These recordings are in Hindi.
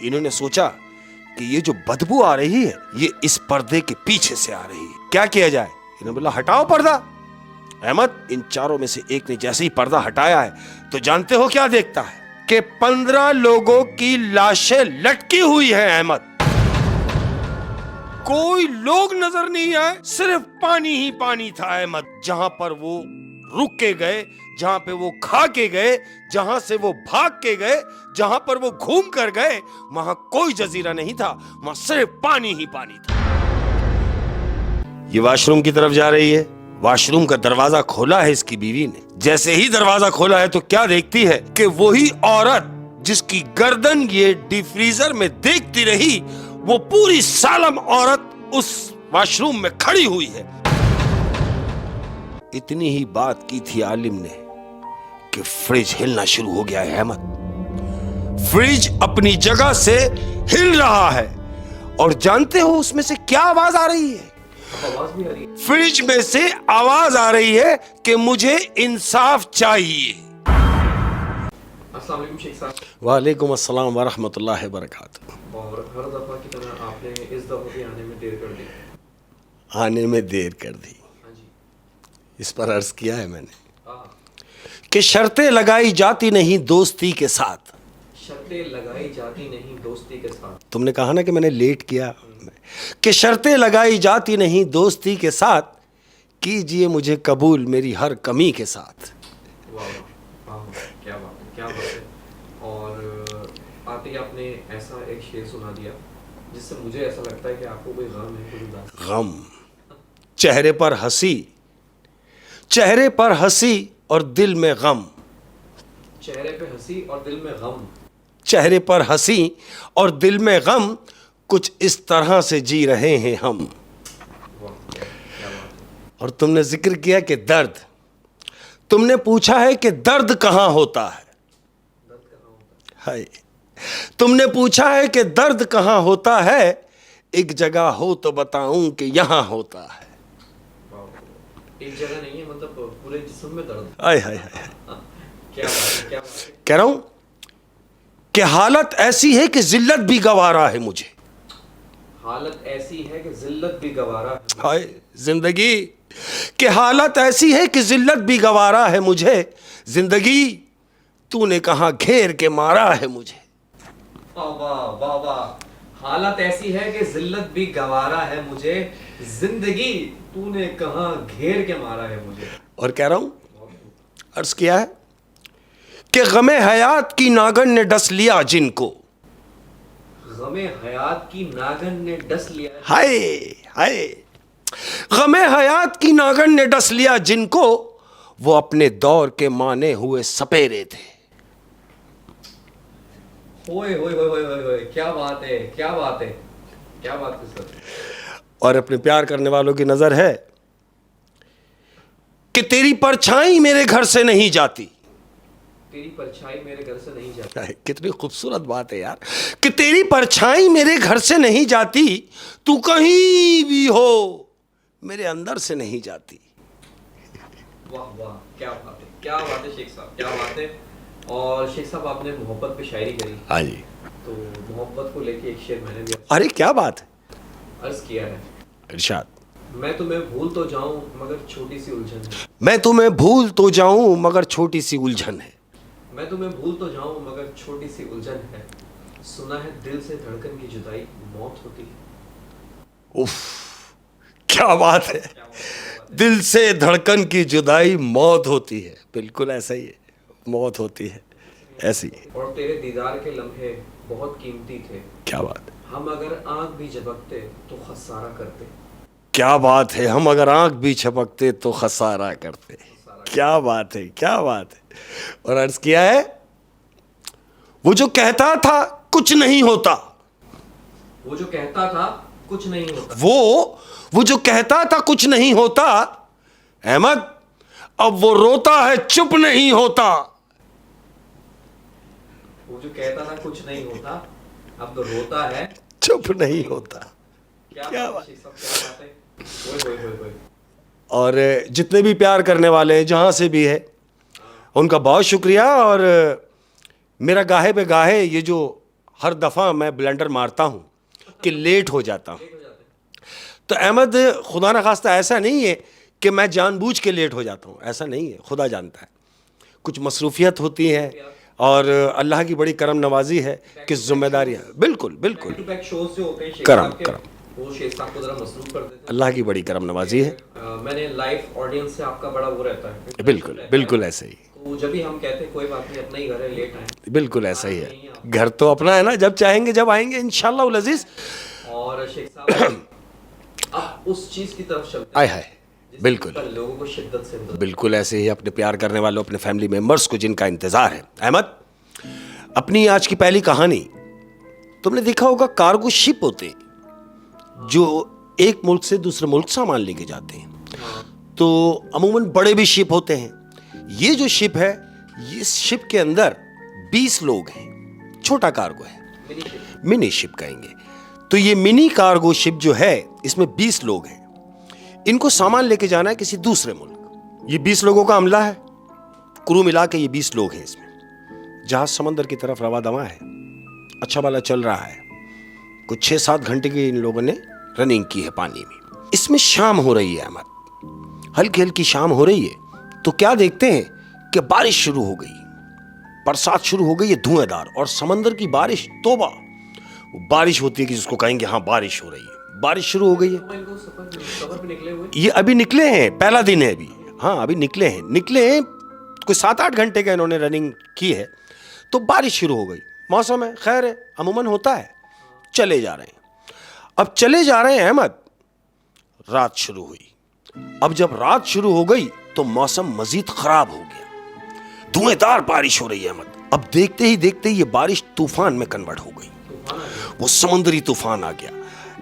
इन्होंने सोचा कि ये जो बदबू आ रही है ये इस पर्दे के पीछे से आ रही है, क्या किया जाए। इन्होंने बोला हटाओ पर्दा। अहमद, इन चारों में से एक ने जैसे ही पर्दा हटाया है तो जानते हो क्या देखता है कि 15 लोगों की लाशें लटकी हुई हैं। अहमद, कोई लोग नजर नहीं आए, सिर्फ पानी ही पानी था। अहमद, जहां पर वो रुक के गए, जहां पे वो खा के गए, जहां से वो भाग के गए, जहां पर वो घूम कर गए, वहां कोई जजीरा नहीं था, वहां सिर्फ पानी ही पानी था। ये वॉशरूम की तरफ जा रही है। वॉशरूम का दरवाजा खोला है इसकी बीवी ने। जैसे ही दरवाजा खोला है तो क्या देखती है कि वही औरत जिसकी गर्दन ये डिफ्रीजर में देखती रही, वो पूरी सालम औरत उस वॉशरूम में खड़ी हुई है। इतनी ही बात की थी आलिम ने कि फ्रिज हिलना शुरू हो गया है। अहमद, फ्रिज अपनी जगह से हिल रहा है और जानते हो उसमें से क्या आवाज आ रही है? आवाज भी आ रही है। फ्रिज में से आवाज आ रही है कि मुझे इंसाफ चाहिए। अस्सलाम वालेकुम शेख साहब। वालेकुम अस्सलाम व रहमतुल्लाहि व बरकातुहू। और हर दफा की तरह आपने इस दफा भी आने में देर कर दी। आने में देर कर दी। हाँ जी। इस पर अर्ज किया है मैंने हाँ। कि शर्तें लगाई जाती नहीं दोस्ती के साथ। शर्तें लगाई जाती नहीं दोस्ती के साथ। तुमने कहा ना कि मैंने लेट किया, कि शर्तें लगाई जाती नहीं दोस्ती के साथ, कीजिए मुझे कबूल मेरी हर कमी के साथ। वाह वाह वाह, क्या बात है, क्या बात है। और आते ही आपने ऐसा एक शेर सुना दिया जिससे मुझे ऐसा लगता है कि आपको कोई गम है, कोई उदासी। गम, चेहरे पर हंसी, चेहरे पर हंसी और दिल में गम। चेहरे पे हंसी और दिल में गम। चेहरे पर हंसी और दिल में गम, कुछ इस तरह से जी रहे हैं हम। वाह, क्या बात है। और तुमने जिक्र किया कि दर्द, तुमने पूछा है कि दर्द कहां होता है। दर्द कहाँ होता है? हाय, तुमने पूछा है कि दर्द कहां होता है, एक जगह हो तो बताऊं कि यहां होता है। वाह, वाह। एक जगह नहीं है, मतलब पूरे जिस्म में दर्द। हाय हाय हाय, क्या बात है, क्या बात है। कह रहा हूं कि हालत ऐसी है कि जिल्लत भी गवारा है मुझे। हालत ऐसी है कि जिल्लत भी गवारा है। हाय जिंदगी, कि हालत ऐसी है कि जिल्लत भी गवारा है मुझे। जिंदगी तूने कहां घेर के मारा है मुझे। वाह वाह वाह वाह। हालत ऐसी है कि जिल्लत भी गवारा है मुझे, जिंदगी तूने कहां घेर के मारा है मुझे। और कह रहा हूं, अर्ज किया है कि गमे हयात की नागन ने डस लिया जिनको। गमे हयात की नागन ने डस लिया। हाय हाय, गमे हयात की नागन ने डस लिया जिनको, वो अपने दौर के माने हुए सपेरे थे। होए होए होए होए होए होए, क्या बात है, क्या बात है, क्या बात है सर। और अपने प्यार करने वालों की नजर है कि तेरी परछाई मेरे घर से नहीं जाती। तेरी परछाई मेरे घर से नहीं जाती। हाय, कितनी खूबसूरत बात है यार, कि तेरी परछाई मेरे घर से नहीं जाती, तू कहीं भी हो मेरे अंदर से नहीं जाती। वाह वाह, क्या बात है, क्या बात है शेख साहब, क्या बात है। और शेख साहब आपने मोहब्बत पे शायरी करी, हाँ जी। तो मोहब्बत को लेके एक शेर मैंने भी अरे क्या बात है, अर्ज किया है। इरशाद। मैं तुम्हें भूल तो जाऊं मगर छोटी सी उलझन है। मैं तुम्हें भूल तो जाऊं मगर छोटी सी उलझन है। मैं तुम्हें भूल तो जाऊं मगर छोटी सी उलझन है। सुना है दिल से धड़कन की जुदाई मौत होती है। उफ, क्या बात है, क्या बात है। दिल से धड़कन की जुदाई मौत होती है। बिल्कुल ऐसा ही है, मौत होती है ऐसी। और तेरे दीदार के लम्हे बहुत कीमती थे। क्या बात है, हम अगर आंख भी झपकते तो खसारा करते। क्या बात है, हम अगर आंख भी छपकते तो खसारा करते। क्या बात है, क्या बात है। और अर्ज किया है, वो जो कहता था कुछ नहीं होता। वो जो कहता था कुछ नहीं होता। वो जो कहता था कुछ नहीं होता, अहमद अब वो रोता है चुप नहीं होता। वो जो कहता था कुछ नहीं होता, अब तो रोता है चुप नहीं होता। क्या क्या बात है, क्या बात है। ओए ओए ओए ओए। और जितने भी प्यार करने वाले हैं जहां से भी है, उनका बहुत शुक्रिया। और मेरा गाहे पे गाहे ये जो हर दफ़ा मैं ब्लेंडर मारता हूँ कि लेट हो जाता हूँ। तो अहमद, खुदा न खास्ता ऐसा नहीं है कि मैं जानबूझ के लेट हो जाता हूँ, ऐसा नहीं है, खुदा जानता है। कुछ मसरूफियत होती है और अल्लाह की बड़ी करम नवाजी है कि जिम्मेदारियाँ, बिल्कुल बिल्कुल, शोज जो होते हैं करम करम, वो शेख साहब को जरा मसरूफ कर देते हैं। अल्लाह की बड़ी करम नवाजी है। मैंने लाइव ऑडियंस से आपका बड़ा वो रहता है। बिल्कुल बिल्कुल ऐसे ही, तो जब भी हम कहते हैं कोई बात नहीं, अपना ही घर है, लेट आए, बिल्कुल ऐसा ही है। घर तो अपना है ना, जब चाहेंगे जब आएंगे इंशाअल्लाह उल अजीज। और शेख साहब अब उस चीज की तरफ चलते आय हैं हाय, बिल्कुल लोगों को शिद्दत से बिल्कुल ऐसे ही, अपने प्यार करने वालों, अपने फैमिली मेंबर्स को जिनका इंतजार है। अहमद, अपनी आज की पहली कहानी, तुमने देखा होगा कार्गो शिप होते हैं जो एक मुल्क से दूसरे मुल्क सामान लेके जाते हैं। तो अमूमन बड़े भी शिप होते हैं। ये जो शिप है, इस शिप के अंदर 20 लोग हैं। छोटा कार्गो है, मिनी शिप कहेंगे। तो ये मिनी कार्गो शिप जो है, इसमें 20 लोग हैं। इनको सामान लेके जाना है किसी दूसरे मुल्क। ये 20 लोगों का अमला है, क्रू मिला के ये 20 लोग हैं इसमें। जहाज समंदर की तरफ रवा दवा है, अच्छा वाला चल रहा है। कुछ 6-7 घंटे की इन लोगों ने रनिंग की है पानी में। इसमें शाम हो रही है अहमद, हल्की हल्की शाम हो रही है। तो क्या देखते हैं कि बारिश शुरू हो गई, बरसात शुरू हो गई है धुएंधार, और समंदर की बारिश, तौबा, बारिश होती है कि जिसको कहेंगे हाँ बारिश हो रही है। बारिश शुरू हो गई है। सफर पे निकले हुए, ये अभी निकले हैं, पहला दिन है अभी, हाँ अभी निकले हैं कोई 7-8 घंटे का इन्होंने रनिंग की है। तो बारिश शुरू हो गई, मौसम है, खैर है, अमूमन होता है। चले जा रहे हैं, अब चले जा रहे हैं अहमद, रात शुरू हुई। अब जब रात शुरू हो गई तो मौसम मजीद खराब हो गया, धुएंधार बारिश हो रही है अहमद। अब देखते ही ये बारिश तूफान में कन्वर्ट हो गई, वो समुद्री तूफान आ गया।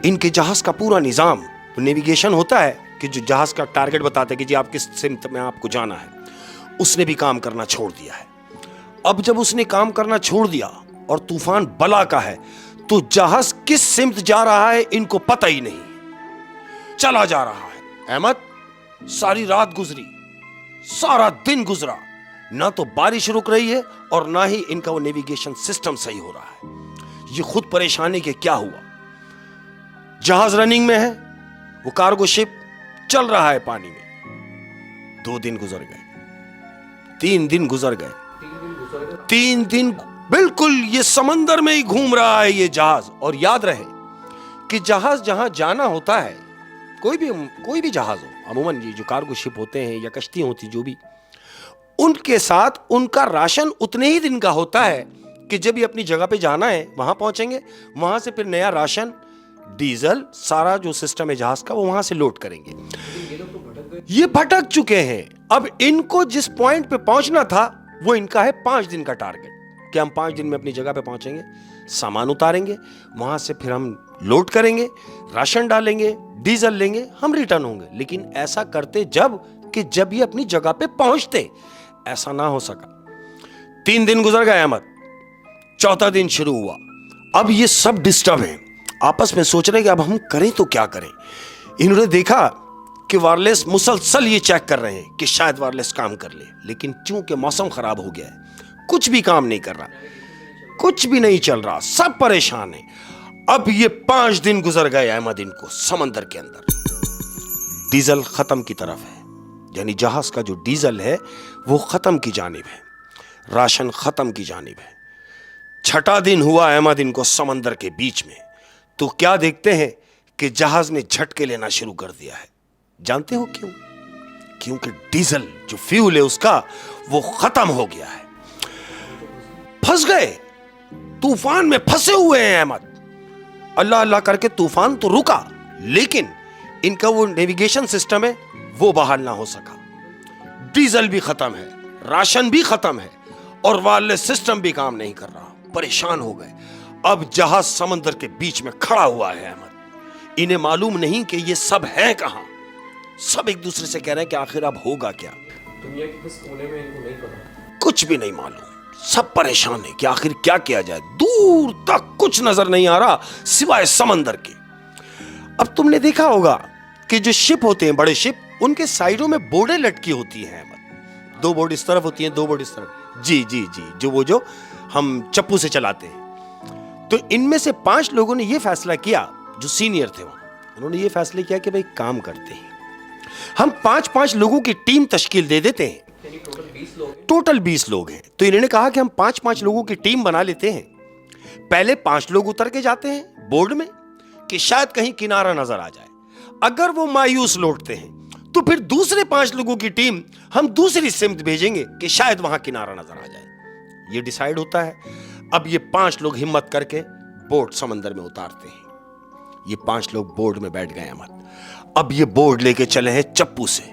इनके जहाज का पूरा निजाम, नेविगेशन होता है कि जो जहाज का टारगेट बताते हैं कि जी आप किस सिमत में आपको जाना है, उसने भी काम करना छोड़ दिया है। अब जब उसने काम करना छोड़ दिया और तूफान बला का है, तो जहाज किस सिमत जा रहा है इनको पता ही नहीं, चला जा रहा है। अहमद, सारी रात गुजरी, सारा दिन गुजरा, ना तो बारिश रुक रही है और ना ही इनका वो नेविगेशन सिस्टम सही हो रहा है। ये खुद परेशानी के क्या हुआ। जहाज रनिंग में है, वो कार्गो शिप चल रहा है पानी में। 2 दिन गुजर गए, 3 दिन गुजर गए, 3 दिन बिल्कुल ये समंदर में ही घूम रहा है ये जहाज। और याद रहे कि जहाज जहां जाना होता है, कोई भी जहाज हो, अमूमन ये जो कार्गो शिप होते हैं या कश्ती होती जो भी, उनके साथ उनका राशन उतने ही दिन का होता है कि जब ये अपनी जगह पे जाना है वहां पहुंचेंगे, वहां से फिर नया राशन, डीजल, सारा जो सिस्टम है जहाज का, वो वहां से लोड करेंगे। ये भटक चुके हैं। अब इनको जिस पॉइंट पे पहुंचना था वो इनका है 5 दिन का टारगेट, कि हम 5 दिन में अपनी जगह पे पहुंचेंगे, सामान उतारेंगे, वहां से फिर हम लोड करेंगे, राशन डालेंगे, डीजल लेंगे, हम रिटर्न होंगे। लेकिन ऐसा करते जब ये अपनी जगह पे पहुंचते, ऐसा ना हो सका। 3 दिन गुजर गए अहमद, 4था दिन शुरू हुआ। अब ये सब डिस्टर्ब हैं, आपस में सोच रहे हैं कि अब हम करें तो क्या करें। इन्होंने देखा कि वायरलेस मुसलसल ये चेक कर रहे हैं कि शायद वायरलेस काम कर ले, लेकिन चूंकि मौसम खराब हो गया है, कुछ भी काम नहीं कर रहा, कुछ भी नहीं चल रहा, सब परेशान है। अब ये 5 दिन गुजर गए अहमद इनको समंदर के अंदर। डीजल खत्म की तरफ है, यानी जहाज का जो डीजल है वो खत्म की जानिब है, राशन खत्म की जानिब है। 6ठा दिन हुआ अहमद इनको समंदर के बीच में। तो क्या देखते हैं कि जहाज ने झटके लेना शुरू कर दिया है। जानते हो क्यों? क्योंकि डीजल जो फ्यूल है उसका वो खत्म हो गया है। फंस गए, तूफान में फंसे हुए हैं अहमद। अल्लाह अल्लाह करके तूफान तो रुका, लेकिन इनका वो नेविगेशन सिस्टम है वो बहाल ना हो सका। डीजल भी खत्म है, राशन भी खत्म है और वायरलेस सिस्टम भी काम नहीं कर रहा। परेशान हो गए। अब जहाज समंदर के बीच में खड़ा हुआ है अहमद। इन्हें मालूम नहीं कि ये सब है कहां। सब एक दूसरे से कह रहे हैं कि आखिर अब होगा क्या। दुनिया के किस कोने में इनको नहीं पता, कुछ भी नहीं मालूम। सब परेशान है कि आखिर क्या किया जाए। दूर तक कुछ नजर नहीं आ रहा सिवाय समंदर के। अब तुमने देखा होगा कि जो शिप होते हैं, बड़े शिप, उनके साइडों में बोर्डें लटकी होती हैं अहमद। 2 बोर्ड इस तरफ होती हैं, 2 बोर्ड इस तरफ। जी जी जी, जो हम चप्पू से चलाते हैं। तो इनमें से 5 लोगों ने यह फैसला किया, जो सीनियर थे उन्होंने ये फैसला किया कि भाई काम करते हैं, हम 5-5 लोगों की टीम तश्कील दे देते हैं। टोटल 20 लोग हैं। तो इन्होंने कहा कि हम 5-5 लोगों की टीम बना लेते हैं। पहले 5 लोग उतर के जाते हैं बोर्ड में कि शायद कहीं किनारा नजर आ जाए। अगर वो मायूस लौटते हैं तो फिर दूसरे 5 लोगों की टीम हम दूसरी सिमत भेजेंगे कि शायद वहां किनारा नजर आ जाए। ये डिसाइड होता है। अब ये 5 लोग हिम्मत करके बोट समंदर में उतारते हैं। ये 5 लोग बोर्ड में बैठ गए अहमद। अब ये बोर्ड लेके चले हैं चप्पू से।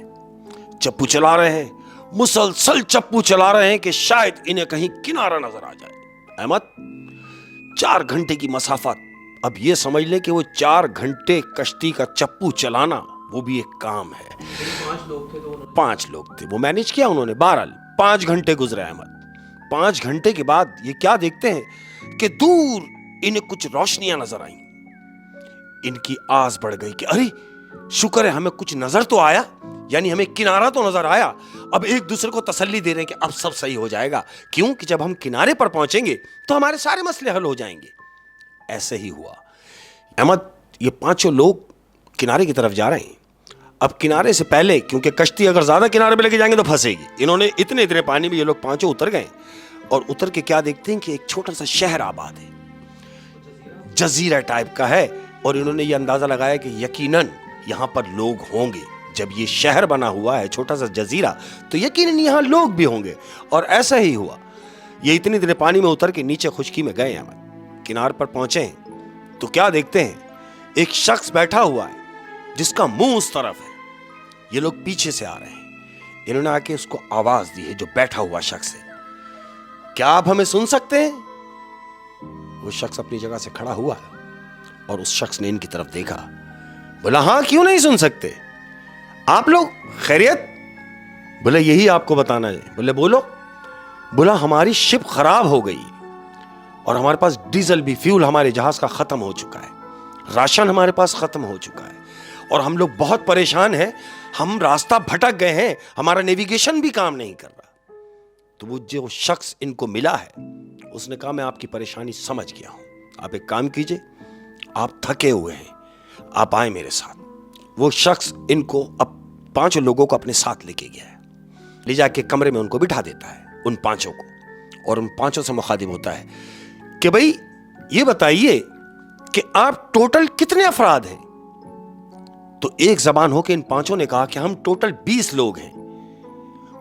चप्पू चला रहे हैं, मुसलसल चप्पू चला रहे हैं कि शायद इन्हें कहीं किनारा नजर आ जाए। अहमद 4 घंटे की मसाफत। अब ये समझ ले कि वो 4 घंटे कश्ती का चप्पू चलाना वो भी एक काम है। 5 लोग थे, तो 5 लोग थे, वो मैनेज किया उन्होंने। बहरहाल 5 घंटे गुजरे अहमद। 5 घंटे के बाद ये क्या देखते हैं कि दूर इन्हें कुछ रोशनियां नजर आई। इनकी आस बढ़ गई कि अरे शुक्र है हमें कुछ नजर तो आया, यानी हमें किनारा तो नजर आया। अब एक दूसरे को तसल्ली दे रहे हैं कि अब सब सही हो जाएगा, क्योंकि जब हम किनारे पर पहुंचेंगे तो हमारे सारे मसले हल हो जाएंगे। ऐसे ही हुआ अहमद। ये 5 लोग किनारे की तरफ जा रहे हैं। अब किनारे से पहले, क्योंकि कश्ती अगर ज्यादा किनारे पे लेके जाएंगे तो फंसेगी, इन्होंने इतने इतने पानी में ये लोग 5 उतर गए। और उतर के क्या देखते हैं कि एक छोटा सा शहर आबाद है, जजीरा टाइप का है। और इन्होंने ये अंदाजा लगाया कि यकीनन यहां पर लोग होंगे। जब ये शहर बना हुआ है, छोटा सा जजीरा, तो यकीनन यहां लोग भी होंगे। और ऐसा ही हुआ। ये इतनी देर पानी में उतर के नीचे खुशकी में गए अहमद। किनार पर पहुंचे तो क्या देखते हैं, एक शख्स बैठा हुआ है जिसका मुंह उस तरफ है। ये लोग पीछे से आ रहे हैं। इन्होंने आके उसको आवाज दी है, जो बैठा हुआ शख्स है, क्या आप हमें सुन सकते हैं? वो शख्स अपनी जगह से खड़ा हुआ और उस शख्स ने इनकी तरफ देखा। बोला, हाँ क्यों नहीं सुन सकते, आप लोग खैरियत? बोले, यही आपको बताना है। बोले, बोलो। बोला, हमारी शिप खराब हो गई और हमारे पास डीजल भी, फ्यूल हमारे जहाज का खत्म हो चुका है, राशन हमारे पास खत्म हो चुका है और हम लोग बहुत परेशान हैं। हम रास्ता भटक गए हैं, हमारा नेविगेशन भी काम नहीं कर रहा। तो वो जो शख्स इनको मिला है उसने कहा, मैं आपकी परेशानी समझ गया हूं, आप एक काम कीजिए, आप थके हुए हैं, आप आए मेरे साथ। वो शख्स इनको अब 5 लोगों को अपने साथ लेके गया है। ले जाके कमरे में उनको बिठा देता है, उन 5 को, और उन 5 से मुखातिब होता है कि भाई ये बताइए कि आप टोटल कितने अफराद हैं? तो एक जबान होकर इन 5 ने कहा कि हम टोटल 20 लोग हैं।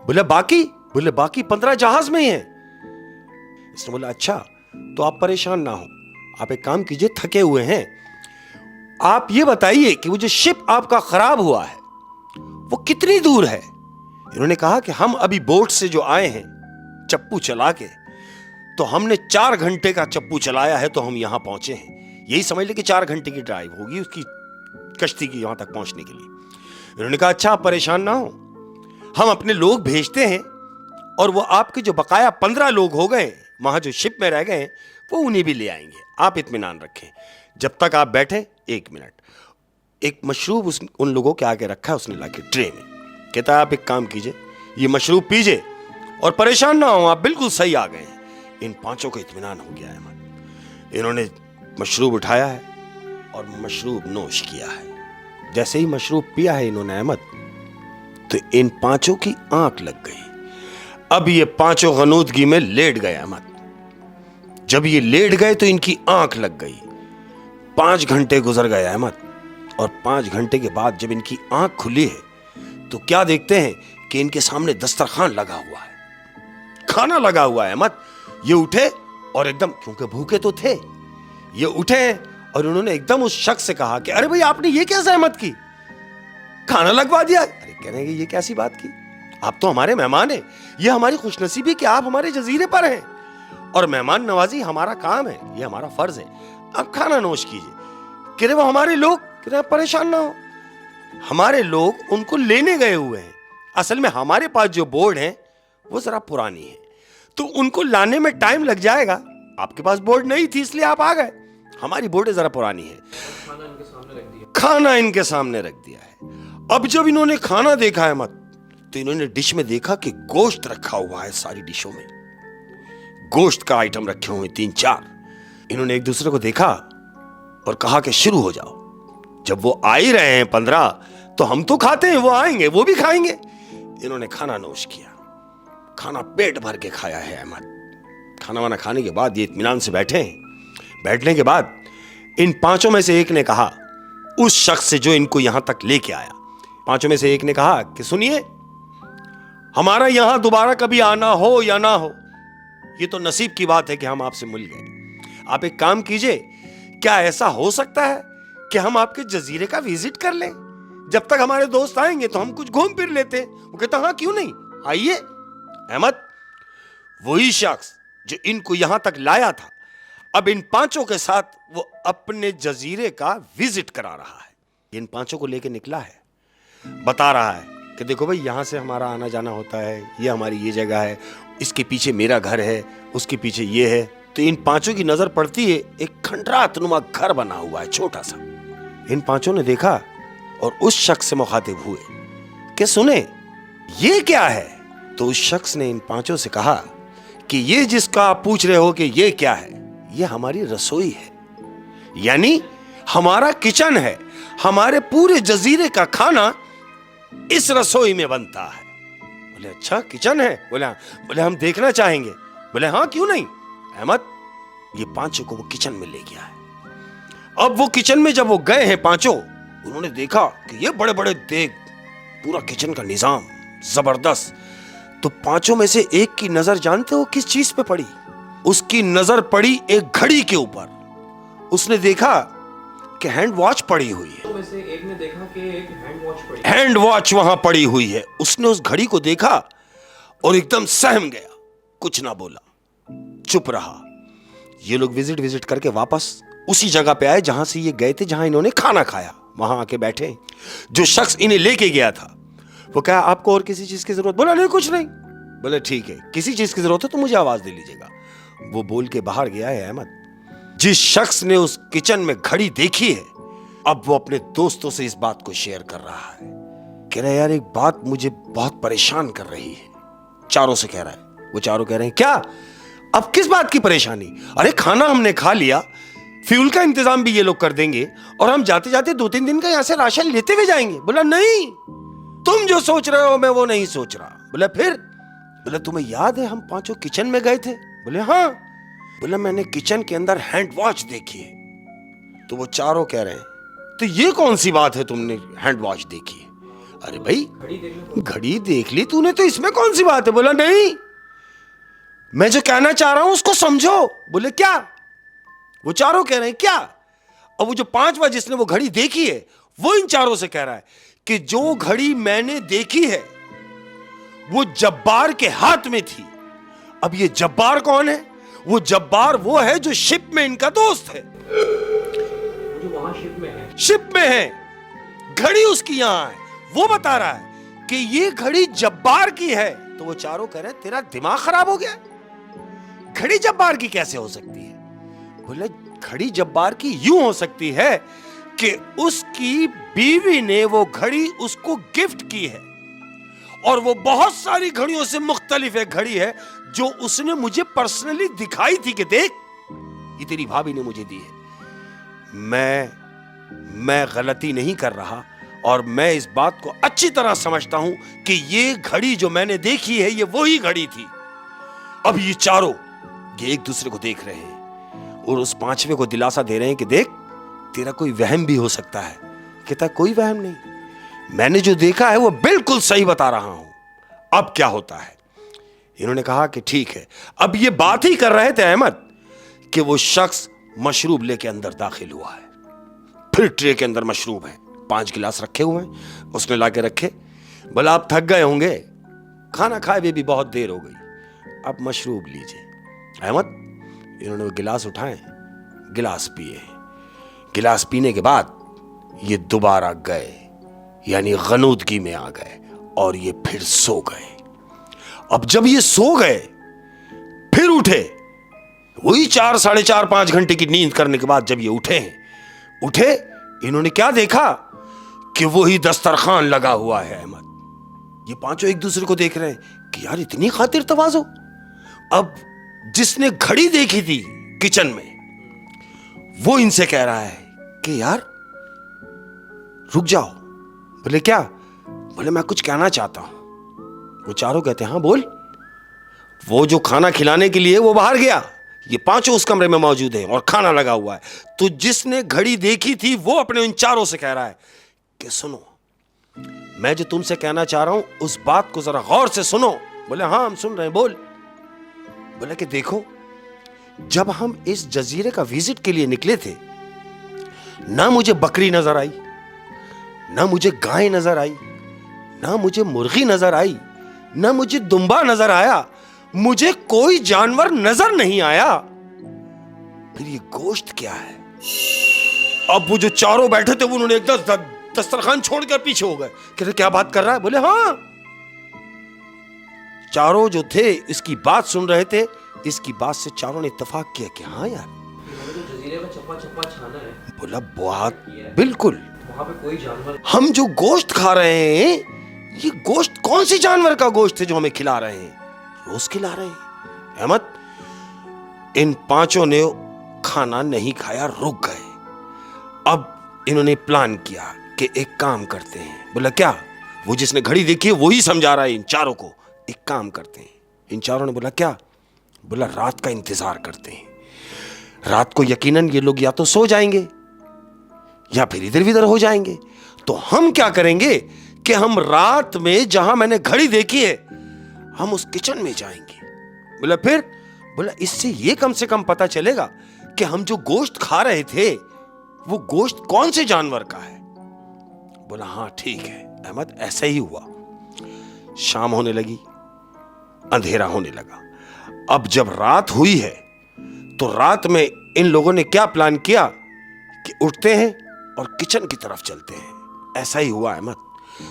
बोले, बाकी? बोले, बाकी 15 जहाज में ही हैं। इसने बोला, अच्छा तो आप परेशान ना हो, आप एक काम कीजिए, थके हुए हैं, आप ये बताइए कि वो जो शिप आपका खराब हुआ है वो कितनी दूर है? इन्होंने कहा कि हम अभी बोट से जो आए हैं चप्पू चला के, तो हमने 4 घंटे का चप्पू चलाया है तो हम यहां पहुंचे हैं। यही समझ ले कि 4 घंटे की ड्राइव होगी उसकी कश्ती की यहां तक पहुंचने के लिए। इन्होंने कहा, अच्छा आप परेशान ना हो, हम अपने लोग भेजते हैं और वो आपके जो बकाया 15 लोग हो गए वहां जो शिप में रह गए वो उन्हें भी ले आएंगे, आप इत्मीनान रखें। जब तक आप बैठे 1 मिनट, एक मशरूब उन लोगों के आगे रखा है उसने लाके ट्रे में। कहता है, आप एक काम कीजिए, ये मशरूब पीजिए और परेशान ना हो, आप बिल्कुल सही आ गए हैं। इन 5 को इत्मीनान हो गया है। इन्होंने मशरूब उठाया है और मशरूब नोश किया है। जैसे ही मशरूब पिया है इन्होंने अहमद, तो इन 5 की आंख लग गई। अब ये 5 गनूदगी में लेट गए अहमद। जब ये लेट गए तो इनकी आंख लग गई। 5 घंटे गुजर गए अहमद, और 5 घंटे के बाद जब इनकी आंख खुली है तो क्या देखते हैं कि इनके सामने दस्तरखान लगा हुआ है, खाना लगा हुआ है अहमद। ये उठे और एकदम, क्योंकि भूखे तो थे, ये उठे और उन्होंने एकदम उस शख्स से कहा कि अरे भाई आपने ये क्या सहमत की, खाना लगवा दिया? अरे कह रहे हैं कि ये कैसी बात की, आप तो हमारे मेहमान हैं, ये हमारी खुशनसीबी कि आप हमारे जजीरे पर हैं और मेहमान नवाजी हमारा काम है, ये हमारा फर्ज है, आप खाना नोश कीजिए। कह रहे वो हमारे लोग, कह रहे परेशान ना हो, हमारे लोग उनको लेने गए हुए हैं। असल में हमारे पास जो बोर्ड है वो जरा पुरानी है, तो उनको लाने में टाइम लग जाएगा। आपके पास बोर्ड नहीं थी इसलिए आप आ गए, हमारी बोर्ड जरा पुरानी है। खाना इनके सामने रख दिया। खाना इनके सामने रख दिया है। अब जब इन्होंने खाना देखा है मत, तो इन्होंने डिश में देखा कि गोश्त रखा हुआ है, सारी डिशों में गोश्त का आइटम रखे हुए 3-4। इन्होंने एक दूसरे को देखा और कहा कि शुरू हो जाओ। जब वो आ ही रहे हैं 15, तो हम तो खाते हैं, वो आएंगे वो भी खाएंगे। इन्होंने खाना नोश किया, खाना पेट भर के खाया है अहमद। खाना वाना खाने के बाद ये इत्मीनान से बैठे हैं। बैठने के बाद इन पांचों में से एक ने कहा, उस शख्स से जो इनको यहां तक लेके आया, पांचों में से एक ने कहा कि सुनिए, हमारा यहां दोबारा कभी आना हो या ना हो, ये तो नसीब की बात है कि हम आपसे मिल गए। आप एक काम कीजिए, क्या ऐसा हो सकता है कि हम आपके जजीरे का विजिट कर लें? जब तक हमारे दोस्त आएंगे तो हम कुछ घूम फिर लेते। वो कहता हाँ क्यों नहीं, आइए। अहमद, वही शख्स जो इनको यहां तक लाया था, अब इन पांचों के साथ वो अपने जजीरे का विजिट करा रहा है। इन पांचों को लेके निकला है, बता रहा है कि देखो भाई, यहां से हमारा आना जाना होता है, ये हमारी ये जगह है, इसके पीछे मेरा घर है, उसके पीछे ये है। तो इन पांचों की नजर पड़ती है, एक खंडरातनुमा घर बना हुआ है छोटा सा। इन पांचों ने देखा और उस शख्स से मुखातिब हुए कि सुने, ये क्या है? तो उस शख्स ने इन पांचों से कहा कि ये जिसका आप पूछ रहे हो कि ये क्या है, ये हमारी रसोई है, यानी हमारा किचन है। हमारे पूरे जजीरे का खाना इस रसोई में बनता है। बोले अच्छा किचन है? बोले हम देखना चाहेंगे। बोले हाँ क्यों नहीं। अहमद, ये पांचों को वो किचन में ले गया है। अब वो किचन में जब वो गए हैं पांचों, उन्होंने देखा कि ये बड़े बड़े देग, पूरा किचन का निजाम जबरदस्त। तो पांचों में से एक की नजर जानते हो किस चीज पे पड़ी? उसकी नजर पड़ी एक घड़ी के ऊपर। उसने देखा कि हैंड वॉच पड़ी हुई है। तो वैसे एक ने देखा कि एक हैंड वॉच वहां पड़ी हुई है। उसने उस घड़ी को देखा और एकदम सहम गया, कुछ ना बोला, चुप रहा। ये लोग विजिट करके वापस उसी जगह पे आए जहां से ये गए थे, जहां इन्होंने खाना खाया। वहां आके बैठे। जो शख्स इन्हें लेके गया था वो कहा, आपको और किसी चीज की जरूरत? बोला नहीं कुछ नहीं। बोले ठीक है, किसी चीज की जरूरत है तो मुझे आवाज दे लीजिएगा। वो बोल के बाहर गया है अहमद। जिस शख्स ने उस किचन में घड़ी देखी है, अब वो अपने दोस्तों से इस बात को शेयर कर रहा है। कह रहा है यार, एक बात मुझे बहुत परेशान कर रही है। चारों से कह रहा है। वो चारों कह रहे हैं क्या? अब किस बात की परेशानी? अरे खाना हमने खा लिया, फ्यूल का इंतजाम भी ये लोग कर देंगे, और हम जाते जाते 2-3 दिन का यहां से राशन लेते हुए जाएंगे। बोला नहीं, तुम जो सोच रहे हो मैं वो नहीं सोच रहा। बोला फिर? बोला तुम्हें याद है हम पांचों किचन में गए थे? बोले हाँ। बोला मैंने किचन के अंदर हैंड वॉच देखी है। तो वो चारों कह रहे हैं, तो ये कौन सी बात है तुमने हैंड वॉच देखी है? अरे भाई, घड़ी देख ली तूने तो इसमें कौन सी बात है? बोला नहीं, मैं जो कहना चाह रहा हूं उसको समझो। बोले क्या? वो चारों कह रहे हैं क्या? अब वो जो पांचवा जिसने वो घड़ी देखी है, वो इन चारों से कह रहा है कि जो घड़ी मैंने देखी है वो जब्बार के हाथ में थी। अब ये जब्बार कौन है? वो जब्बार वो है जो शिप में इनका दोस्त है, जो वहां शिप में है। घड़ी उसकी यहां है। वो बता रहा है कि ये घड़ी जब्बार की है। तो वो चारों कह रहे हैं तेरा दिमाग खराब हो गया, घड़ी जब्बार की कैसे हो सकती है? बोले घड़ी जब्बार की यूं हो सकती है कि उसकी बीवी ने वो घड़ी उसको गिफ्ट की है, और वो बहुत सारी घड़ियों से मुख्तलिफ एक घड़ी है जो उसने मुझे पर्सनली दिखाई थी कि देख, ये तेरी भाभी ने मुझे दी है। मैं गलती नहीं कर रहा, और मैं इस बात को अच्छी तरह समझता हूं कि ये घड़ी जो मैंने देखी है ये वही घड़ी थी। अब ये चारों ये एक दूसरे को देख रहे हैं और उस पांचवे को दिलासा दे रहे हैं कि देख, तेरा कोई वहम भी हो सकता है। कहता कोई वहम नहीं, मैंने जो देखा है वो बिल्कुल सही बता रहा हूं। अब क्या होता है? इन्होंने कहा कि ठीक है। अब ये बात ही कर रहे थे अहमद कि वो शख्स मशरूब लेके अंदर दाखिल हुआ है। फिर ट्रे के अंदर मशरूब है, 5 गिलास रखे हुए हैं, उसने लाके रखे। बोला आप थक गए होंगे, खाना खाए भी बहुत देर हो गई, अब मशरूब लीजिए। अहमद, इन्होंने वो गिलास उठाए, गिलास पिए। गिलास पीने के बाद ये दोबारा गए, यानी गनूदगी में आ गए, और ये फिर सो गए। अब जब ये सो गए, फिर उठे, वही 4, 4.5, 5 घंटे की नींद करने के बाद जब ये उठे, इन्होंने क्या देखा कि वही दस्तरखान लगा हुआ है। अहमद, ये पांचों एक दूसरे को देख रहे हैं कि यार इतनी खातिर तवाज़ो। अब जिसने घड़ी देखी थी किचन में, वो इनसे कह रहा है कि यार रुक जाओ। बोले क्या? बोले मैं कुछ कहना चाहता हूं। वो चारों कहते हैं हाँ बोल। वो जो खाना खिलाने के लिए वो बाहर गया, ये पांचों उस कमरे में मौजूद हैं और खाना लगा हुआ है। तो जिसने घड़ी देखी थी वो अपने उन चारों से कह रहा है कि सुनो, मैं जो तुमसे कहना चाह रहा हूं उस बात को जरा गौर से सुनो। बोले हाँ हम सुन रहे हैं, बोल। बोले कि देखो, जब हम इस जजीरे का विजिट के लिए निकले थे, ना मुझे बकरी नजर आई, ना मुझे गाय नजर आई, ना मुझे मुर्गी नजर आई, ना मुझे दुम्बा नजर आया, मुझे कोई जानवर नजर नहीं आया। फिर ये गोश्त क्या है? अब वो जो चारों बैठे थे उन्होंने एकदम दस्तरखान छोड़कर पीछे हो गए। कहते क्या बात कर रहा है? बोले हाँ। चारों जो थे इसकी बात सुन रहे थे। इसकी बात से चारों ने इत्तेफाक किया कि हाँ यार, जजीरे में चप्पा चप्पा छाना है। बोला बहुत बिल्कुल, वहां पे कोई जानवर, हम जो गोश्त खा रहे हैं ये गोश्त कौन सी जानवर का गोश्त है जो हमें खिला रहे हैं? रोज खिला रहे हैं। अहमद, इन पांचों ने खाना नहीं खाया, रुक गए। अब इन्होंने प्लान किया कि एक काम करते हैं। बोला क्या? वो जिसने घड़ी देखी है वही समझा रहा है इन चारों को। एक काम करते हैं। इन चारों ने बोला क्या? बोला रात का इंतजार करते हैं। रात को यकीनन ये लोग या तो सो जाएंगे या फिर इधर उधर हो जाएंगे। तो हम क्या करेंगे कि हम रात में जहां मैंने घड़ी देखी है हम उस किचन में जाएंगे। बोला फिर? बोला इससे ये कम से कम पता चलेगा कि हम जो गोश्त खा रहे थे वो गोश्त कौन से जानवर का है। बोला हाँ ठीक है अहमद, ऐसा ही हुआ। शाम होने लगी, अंधेरा होने लगा। अब जब रात हुई है तो रात में इन लोगों ने क्या प्लान किया कि उठते हैं और किचन की तरफ चलते हैं। ऐसा ही हुआ अहमद।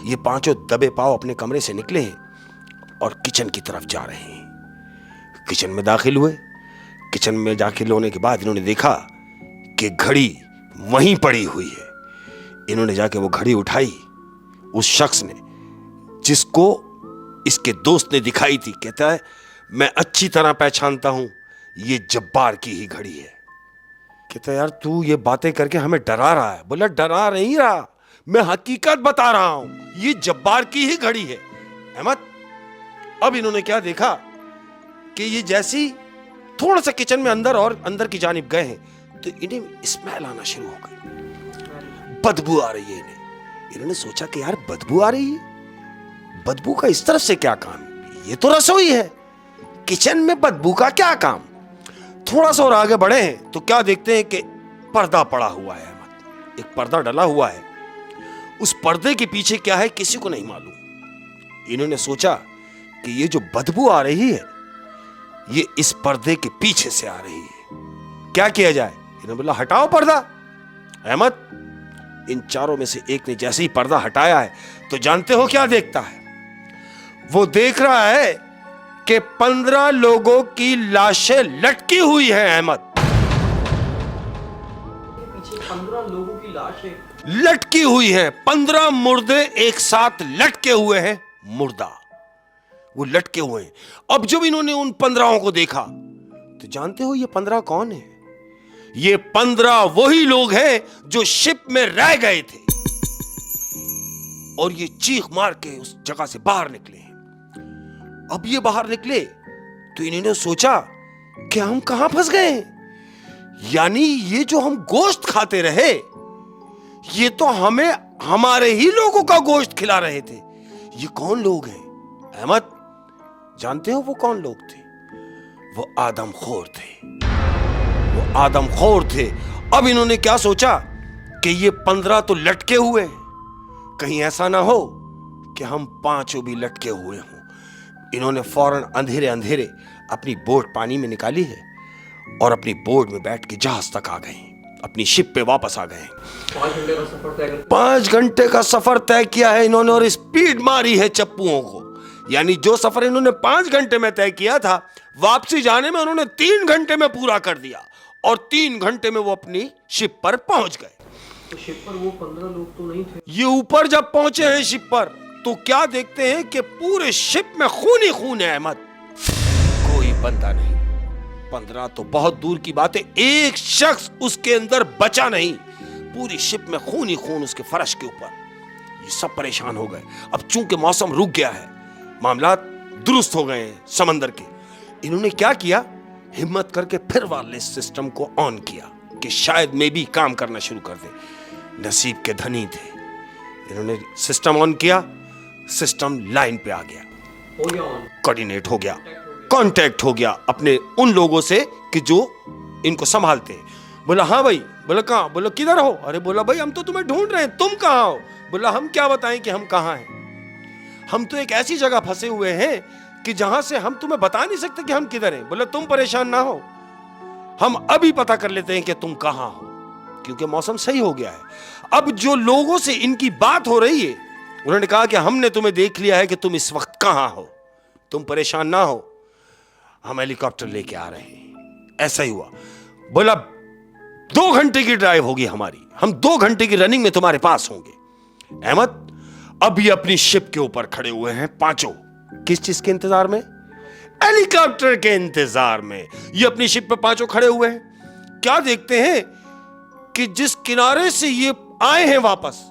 ये पांचों दबे पांव अपने कमरे से निकले हैं और किचन की तरफ जा रहे हैं। किचन में दाखिल हुए। किचन में दाखिल होने के बाद इन्होंने देखा कि घड़ी वहीं पड़ी हुई है। इन्होंने जाके वो घड़ी उठाई। उस शख्स ने, जिसको इसके दोस्त ने दिखाई थी, कहता है मैं अच्छी तरह पहचानता हूं ये जब्बार की ही घड़ी है। कहता है यार तू ये बातें करके हमें डरा रहा है। बोला डरा नहीं रहा, मैं हकीकत बता रहा हूं, ये जब्बार की ही घड़ी है अहमद। अब इन्होंने क्या देखा कि ये जैसी थोड़ा सा किचन में अंदर की जानिब गए हैं तो इन्हें स्मेल आना शुरू हो गई, बदबू आ रही है इन्हें। इन्होंने सोचा कि यार बदबू आ रही है, बदबू का इस तरफ से क्या काम? ये तो रसोई है, किचन में बदबू का क्या काम? थोड़ा सा और आगे बढ़े हैं तो क्या देखते हैं कि पर्दा पड़ा हुआ है अहमद। एक पर्दा डला हुआ है। उस पर्दे के पीछे क्या है किसी को नहीं मालूम। इन्होंने सोचा कि ये जो बदबू आ रही है ये इस पर्दे के पीछे से आ रही है। क्या किया जाए? इन्होंने बोला हटाओ पर्दा। अहमद, इन चारों में से एक ने जैसे ही पर्दा हटाया है तो जानते हो क्या देखता है? वो देख रहा है कि 15 लोगों की लाशें लटकी हुई हैं अहमद। पीछे 15 लोगों की लाशें लटकी हुई हैं। 15 मुर्दे एक साथ लटके हुए हैं। मुर्दा वो लटके हुए हैं। अब जब इन्होंने उन 15 को देखा तो जानते हो ये 15 कौन है? ये 15 वही लोग हैं जो शिप में रह गए थे और ये चीख मार के उस जगह से बाहर निकले हैं। अब ये बाहर निकले तो इन्होंने सोचा कि हम कहां फंस गए हैं। यानी ये जो हम गोश्त खाते रहे ये तो हमें हमारे ही लोगों का गोश्त खिला रहे थे। ये कौन लोग हैं अहमद? जानते हो वो कौन लोग थे? वो आदमखोर थे। वो आदमखोर थे। अब इन्होंने क्या सोचा कि ये 15 तो लटके हुए हैं, कहीं ऐसा ना हो कि हम पांचों भी लटके हुए हों। इन्होंने फौरन अंधेरे अंधेरे अपनी बोट पानी में निकाली है और अपनी बोट में बैठ के जहाज तक आ गए, अपनी शिप पे वापस आ गए। 5 घंटे का सफर तय किया है इन्होंने और स्पीड मारी है चप्पुओं को। यानी जो सफर इन्होंने 5 घंटे में तय किया था वापसी जाने में उन्होंने 3 घंटे में पूरा कर दिया और 3 घंटे में वो अपनी शिप पर पहुंच गए। तो शिप पर वो 15 लोग तो नहीं थे। ये ऊपर जब पहुंचे हैं शिप पर तो क्या देखते हैं कि पूरे शिप में खून ही खून है अहमद। कोई बंदा नहीं, 15 तो बहुत दूर की बात है, एक शख्स उसके अंदर बचा नहीं। पूरी शिप में खून ही खून उसके फर्श के ऊपर। ये सब परेशान हो गए। अब चूंकि मौसम रुक गया है, मामलात दुरुस्त हो गए हैं समंदर के, इन्होंने क्या किया, हिम्मत करके फिर वायरलेस सिस्टम को ऑन किया कि शायद मे भी काम करना शुरू कर दे। नसीब के धनी थे, इन्होंने सिस्टम ऑन किया, सिस्टम लाइन पे आ गया, हो गया ऑन, कोऑर्डिनेट हो गया, कांटेक्ट हो गया अपने उन लोगों से कि जो इनको संभालते हैं। बोला हाँ भाई। बोला कहाँ? बोला किधर हो? अरे बोला भाई हम तो तुम्हें ढूंढ रहे हैं, तुम कहाँ हो? बोला हम क्या बताएं कि हम कहाँ हैं, हम तो एक ऐसी जगह फंसे हुए हैं कि जहां से हम तुम्हें बता नहीं सकते कि हम किधर हैं। बोला तुम परेशान ना हो, हम अभी पता कर लेते हैं कि तुम कहाँ हो, क्योंकि मौसम सही हो गया है। अब जो लोगों से इनकी बात हो रही है, उन्होंने कहा कि हमने तुम्हें देख लिया है कि तुम इस वक्त कहाँ हो, तुम परेशान ना हो, हम हेलीकॉप्टर लेके आ रहे हैं। ऐसा ही हुआ। बोला 2 घंटे की ड्राइव होगी हमारी, हम 2 घंटे की रनिंग में तुम्हारे पास होंगे। अहमद अभी अपनी शिप के ऊपर खड़े हुए हैं पांचों। किस चीज के इंतजार में? हेलीकॉप्टर के इंतजार में। ये अपनी शिप पे पांचों खड़े हुए हैं। क्या देखते हैं कि जिस किनारे से ये आए हैं वापस,